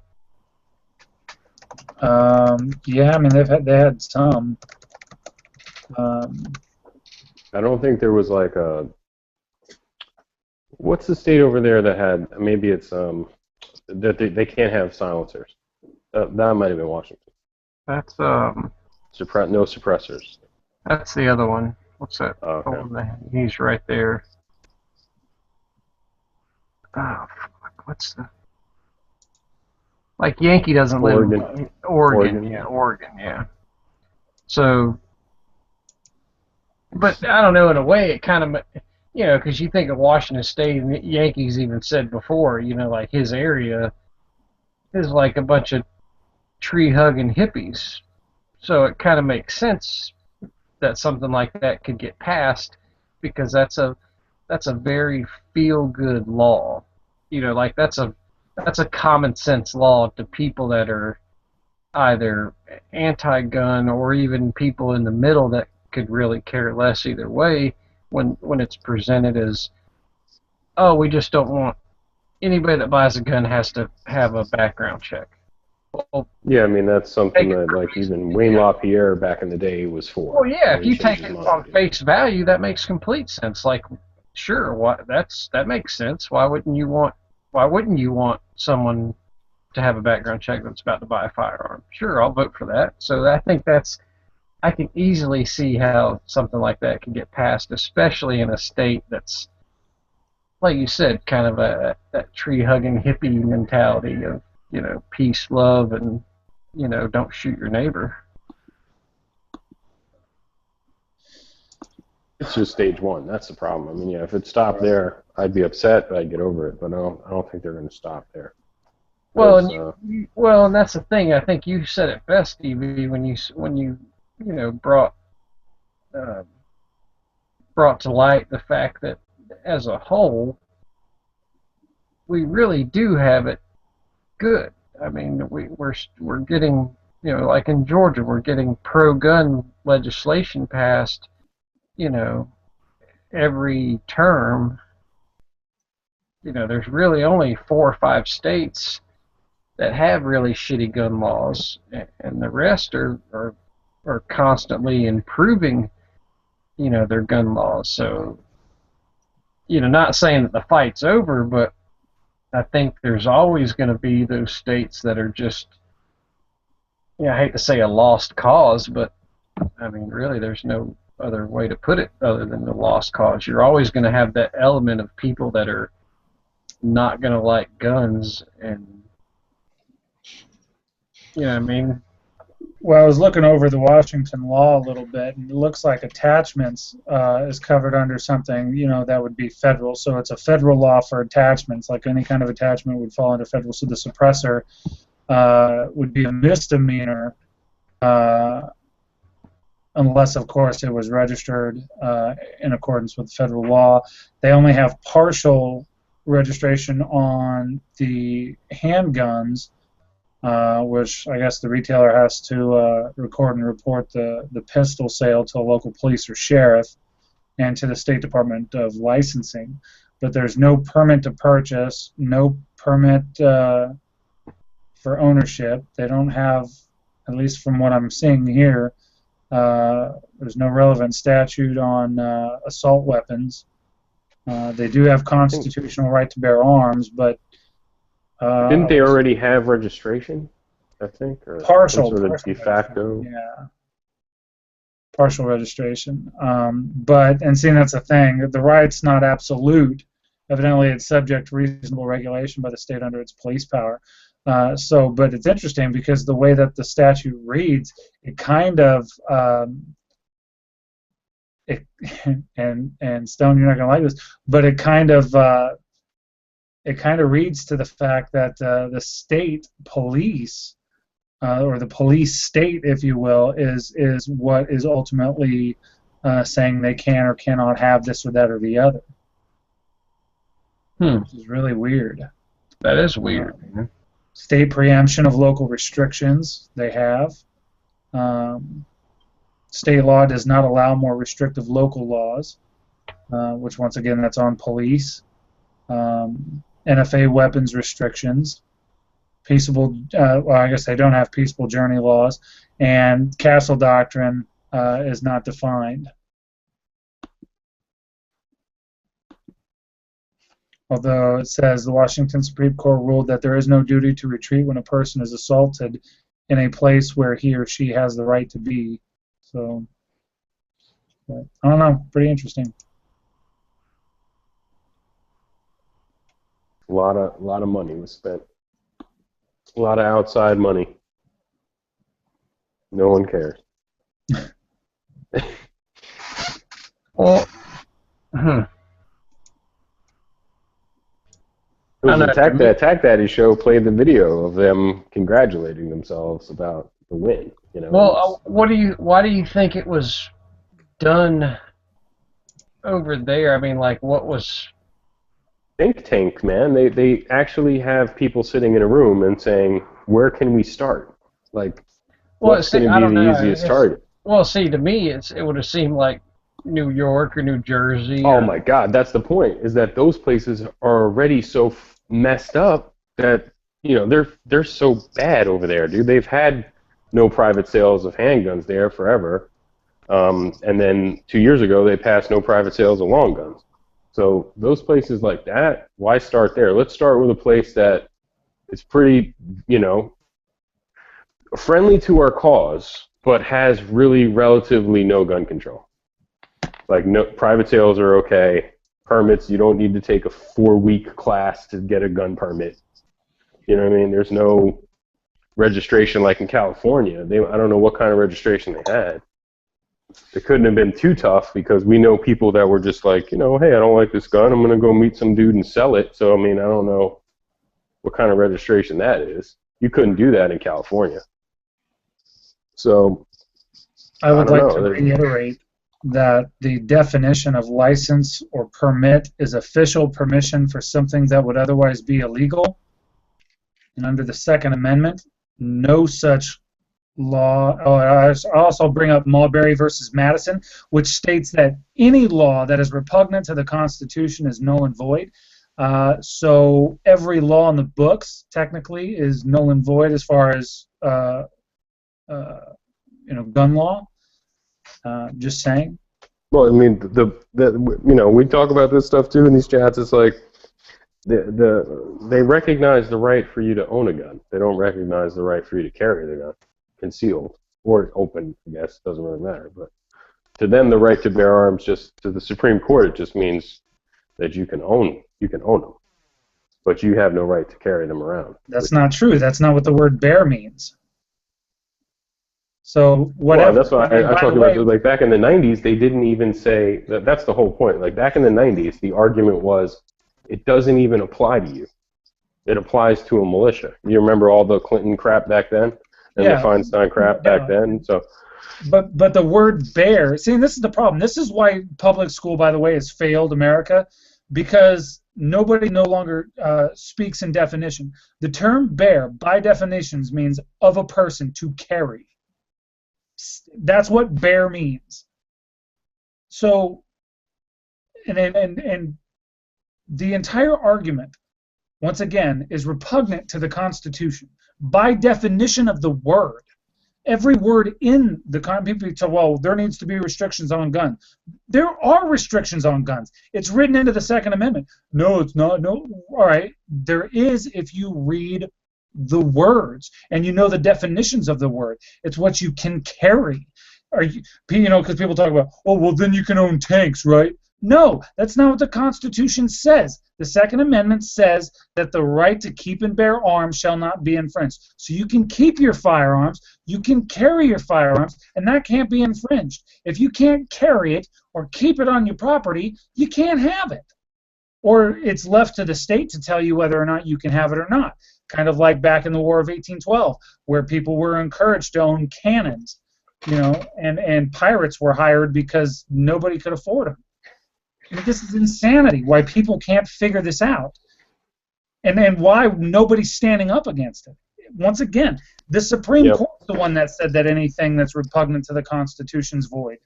Yeah, I mean they had some. I don't think there was like a. What's the state over there that had? Maybe it's that they can't have silencers. That might have been Washington. That's No suppressors. That's the other one. What's that? Oh, okay. He's right there. Oh, fuck. What's the... Like, Yankee doesn't Oregon. live in Oregon. Yeah, Oregon, yeah. So, but I don't know, in a way, it kind of, because you think of Washington State, and Yankees even said before, like his area is like a bunch of tree-hugging hippies. So it kind of makes sense that something like that could get passed, because that's a very feel-good law. Like that's a common sense law to people that are either anti-gun or even people in the middle that could really care less either way, when it's presented as, oh, we just don't want anybody that buys a gun has to have a background check. Well, Yeah, I mean, that's something that, like, even Wayne LaPierre back in the day was for. well, yeah, if He you changed take his it mind. on face value, that makes complete sense. Like, sure, that makes sense. Why wouldn't you want someone to have a background check that's about to buy a firearm? Sure, I'll vote for that. So I can easily see how something like that can get passed, especially in a state that's, like you said, kind of that tree-hugging hippie mentality of, peace, love, and, don't shoot your neighbor. It's just stage one. That's the problem. I mean, yeah, if it stopped there, I'd be upset, but I'd get over it. But I don't think they're going to stop there. Well, and that's the thing. I think you said it best, Stevie, when you brought to light the fact that as a whole, we really do have it good. I mean, we're getting, like in Georgia, we're getting pro-gun legislation passed, every term. There's really only 4 or 5 states that have really shitty gun laws, and the rest are constantly improving, their gun laws. So, not saying that the fight's over, but I think there's always going to be those states that are just, I hate to say a lost cause, but I mean, really, there's no other way to put it other than the lost cause. You're always going to have that element of people that are not going to like guns, and what I mean? Well, I was looking over the Washington law a little bit, and it looks like attachments is covered under something, that would be federal. So it's a federal law for attachments, like any kind of attachment would fall under federal. So the suppressor would be a misdemeanor, unless, of course, it was registered in accordance with federal law. They only have partial registration on the handguns, which I guess the retailer has to record and report the pistol sale to a local police or sheriff and to the State Department of Licensing. But there's no permit to purchase, no permit for ownership. They don't have, at least from what I'm seeing here, there's no relevant statute on assault weapons. They do have constitutional right to bear arms, but didn't they already have registration, I think, or partial, some sort of de facto? Yeah, partial registration. And seeing that's the thing, the right's not absolute. Evidently, it's subject to reasonable regulation by the state under its police power. But it's interesting because the way that the statute reads, it kind of and Stone, you're not gonna like this, but it kind of reads to the fact that the state police, or the police state, if you will, is what is ultimately saying they can or cannot have this or that or the other. Which is really weird. That is weird. State preemption of local restrictions, they have. State law does not allow more restrictive local laws, which once again, that's on police. NFA weapons restrictions, peaceable, well, I guess they don't have peaceable journey laws, and castle doctrine is not defined. Although it says the Washington Supreme Court ruled that there is no duty to retreat when a person is assaulted in a place where he or she has the right to be. So, but, I don't know. Pretty interesting. A lot of money was spent. A lot of outside money. No one cares. Well, It was I know, the Tech Daddy show played the video of them congratulating themselves about the win. You know. well, why do you think it was done over there? I mean, like, what was? Think tank, man. They actually have people sitting in a room and saying, where can we start? Like, Well, what's see, going to I be don't the know. easiest target? Well, see, to me, it would have seemed like New York or New Jersey. Oh Or, my God, that's the point. Is that those places are already so messed up that they're so bad over there, dude. They've had no private sales of handguns there forever, and then 2 years ago they passed no private sales of long guns. So those places like that, why start there? Let's start with a place that is pretty, friendly to our cause, but has really relatively no gun control. Like, no private sales are okay. Permits, you don't need to take a 4-week class to get a gun permit. You know what I mean? There's no registration like in California. I don't know what kind of registration they had. It couldn't have been too tough because we know people that were just like, hey, I don't like this gun. I'm going to go meet some dude and sell it. So, I mean, I don't know what kind of registration that is. You couldn't do that in California. So, I would like to reiterate that the definition of license or permit is official permission for something that would otherwise be illegal. And under the Second Amendment, no such law. I also bring up Marbury versus Madison, which states that any law that is repugnant to the Constitution is null and void. So every law in the books, technically, is null and void as far as gun law. Just saying. Well, I mean, we talk about this stuff too in these chats. It's like they recognize the right for you to own a gun. They don't recognize the right for you to carry the gun, concealed or open. I guess doesn't really matter. But to them, the right to bear arms, just to the Supreme Court, it just means that you can own them, but you have no right to carry them around. That's not true. That's not what the word bear means. So whatever. Well, that's why I talk about, like, back in the 90s, they didn't even say that. That's the whole point. Like, back in the 90s, the argument was it doesn't even apply to you. It applies to a militia. You remember all the Clinton crap back then and the Feinstein crap back then? So, but the word bear, see, and this is the problem. This is why public school, by the way, has failed America, because nobody no longer speaks in definition. The term bear, by definitions, means of a person to carry. That's what bear means. So, and the entire argument, once again, is repugnant to the Constitution. By definition of the word, every word in the people say, well, there needs to be restrictions on guns. There are restrictions on guns. It's written into the Second Amendment. No, it's not. No, all right. There is if you read the words and you know the definitions of the word. It's what you can carry. Because people talk about, oh, well, then you can own tanks, right? No, that's not what the Constitution says. The Second Amendment says that the right to keep and bear arms shall not be infringed. So you can keep your firearms, you can carry your firearms, and that can't be infringed. If you can't carry it or keep it on your property, you can't have it. Or it's left to the state to tell you whether or not you can have it or not. Kind of like back in the War of 1812, where people were encouraged to own cannons, and pirates were hired because nobody could afford them. I mean, this is insanity, why people can't figure this out, and why nobody's standing up against it. Once again, the Supreme Court is the one that said that anything that's repugnant to the Constitution's void.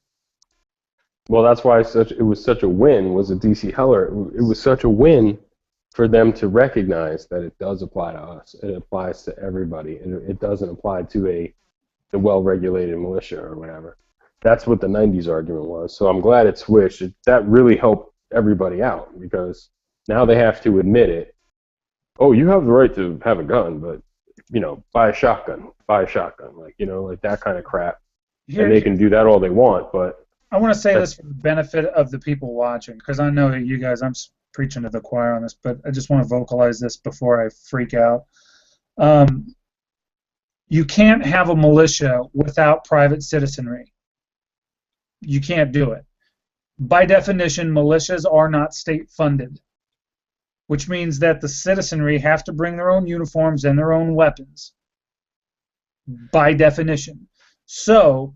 Well, that's why it was such a win, was it D.C. Heller? It was such a win for them to recognize that it does apply to us. It applies to everybody. And it doesn't apply to the well-regulated militia or whatever. That's what the 90s argument was. So I'm glad it switched. That really helped everybody out, because now they have to admit it. Oh, you have the right to have a gun, but buy a shotgun, like, like that kind of crap. Here, And they can do that all they want, but I want to say this for the benefit of the people watching, because I know that you guys, preaching to the choir on this, but I just want to vocalize this before I freak out. You can't have a militia without private citizenry. You can't do it. By definition, militias are not state-funded, which means that the citizenry have to bring their own uniforms and their own weapons, by definition. So,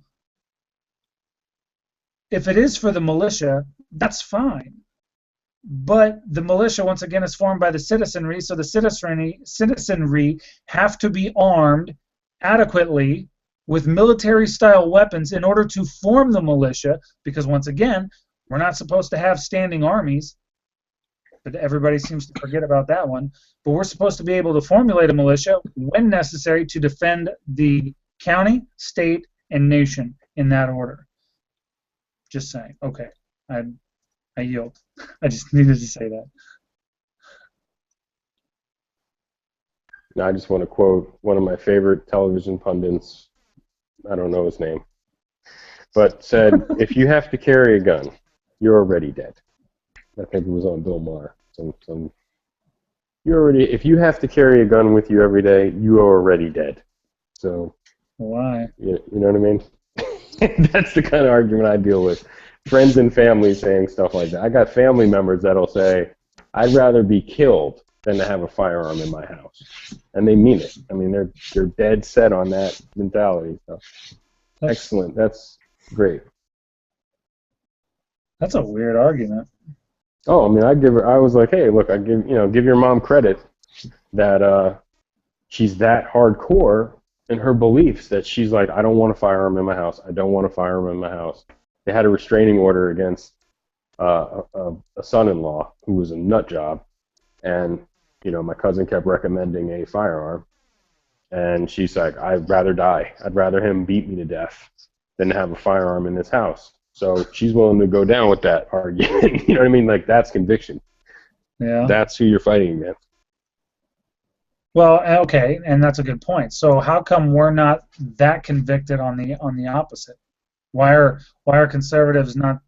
if it is for the militia, that's fine. But the militia, once again, is formed by the citizenry, so the citizenry have to be armed adequately with military-style weapons in order to form the militia, because, once again, we're not supposed to have standing armies, but everybody seems to forget about that one. But we're supposed to be able to formulate a militia when necessary to defend the county, state, and nation in that order. Just saying. Okay. I yield. I just needed to say that. Now, I just want to quote one of my favorite television pundits. I don't know his name, but said, "If you have to carry a gun, you're already dead." I think it was on Bill Maher. If you have to carry a gun with you every day, you are already dead. So, why? You know what I mean? That's the kind of argument I deal with. Friends and family saying stuff like that. I got family members that'll say, "I'd rather be killed than to have a firearm in my house," and they mean it. I mean, they're dead set on that mentality. So, excellent. That's great. That's a weird argument. Oh, I mean, I was like, hey, look, give your mom credit that she's that hardcore in her beliefs that she's like, I don't want a firearm in my house. I don't want a firearm in my house. They had a restraining order against a son-in-law who was a nut job, and my cousin kept recommending a firearm, and she's like, I'd rather die. I'd rather him beat me to death than to have a firearm in this house. So she's willing to go down with that argument. You know what I mean? Like, that's conviction. Yeah. That's who you're fighting against. Well, okay, and that's a good point. So how come we're not that convicted on the opposite? Why are conservatives not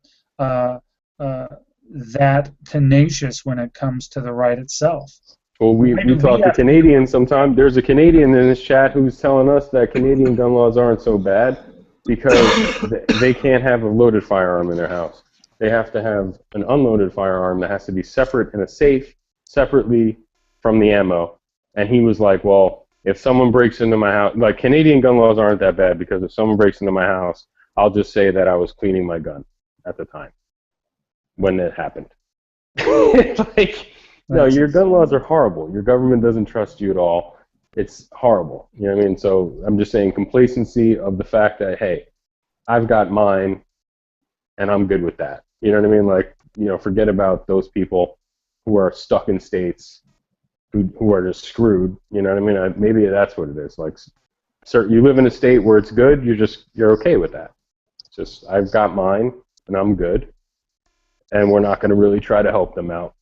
that tenacious when it comes to the right itself? Well, we talk to Canadians sometimes. There's a Canadian in this chat who's telling us that Canadian gun laws aren't so bad because they can't have a loaded firearm in their house. They have to have an unloaded firearm that has to be separate in a safe, separately from the ammo. And he was like, well, if someone breaks into my house, like, Canadian gun laws aren't that bad because if someone breaks into my house, I'll just say that I was cleaning my gun at the time when it happened. Like, no, your gun laws are horrible. Your government doesn't trust you at all. It's horrible. You know what I mean? So I'm just saying complacency of the fact that, hey, I've got mine and I'm good with that. You know what I mean? Like, forget about those people who are stuck in states who are just screwed. You know what I mean? Maybe that's what it is. Like, you live in a state where it's good, you're okay with that. It's just, I've got mine and I'm good, and we're not going to really try to help them out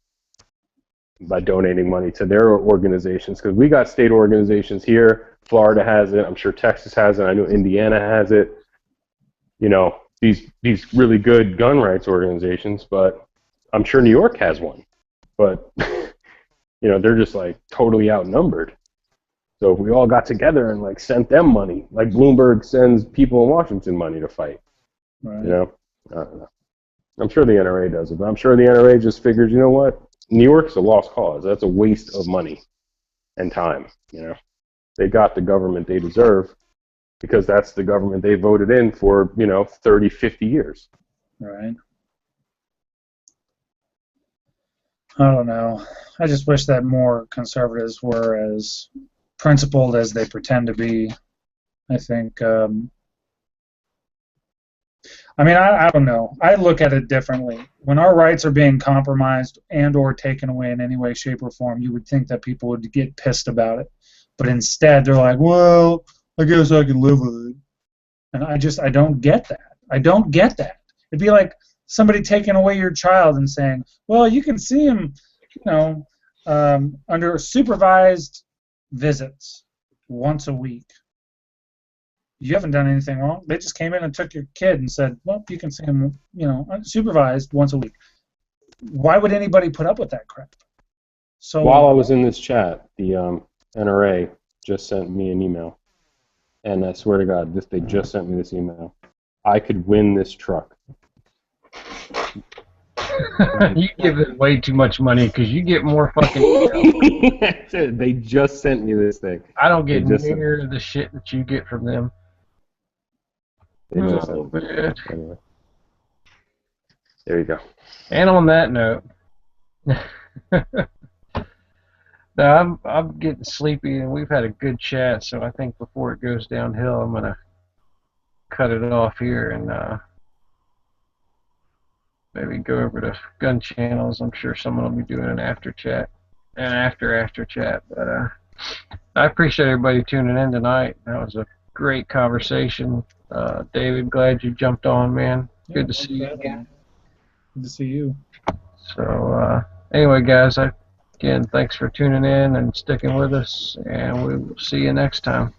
by donating money to their organizations, because we got state organizations here. Florida has it. I'm sure Texas has it. I know Indiana has it. These really good gun rights organizations, but I'm sure New York has one. But they're just like totally outnumbered. So if we all got together and like sent them money, like Bloomberg sends people in Washington money to fight, right. I don't know. I'm sure the NRA does it, but I'm sure the NRA just figures, you know what? New York's a lost cause. That's a waste of money and time. They got the government they deserve because that's the government they voted in for 30, 50 years. Right. I don't know. I just wish that more conservatives were as principled as they pretend to be. I think. I don't know. I look at it differently. When our rights are being compromised and or taken away in any way, shape, or form, you would think that people would get pissed about it. But instead, they're like, well, I guess I can live with it. And I don't get that. I don't get that. It'd be like somebody taking away your child and saying, well, you can see him, under supervised visits. once a week. You haven't done anything wrong. They just came in and took your kid and said, well, you can see him, unsupervised once a week. Why would anybody put up with that crap? So while I was in this chat, the NRA just sent me an email, and I swear to God, they just sent me this email. I could win this truck. You give it way too much money because you get more fucking. They just sent me this thing. I don't get near the shit that you get from them. They just Oh, sent me. man. Anyway, there you go. And on that note, now I'm getting sleepy, and we've had a good chat. So I think before it goes downhill, I'm gonna cut it off here and maybe go over to gun channels. I'm sure someone will be doing an after chat, after chat. But I appreciate everybody tuning in tonight. That was a great conversation. David, glad you jumped on, man. Good to see you again. Good to see you. So anyway, guys, again, thanks for tuning in and sticking with us, and we will see you next time.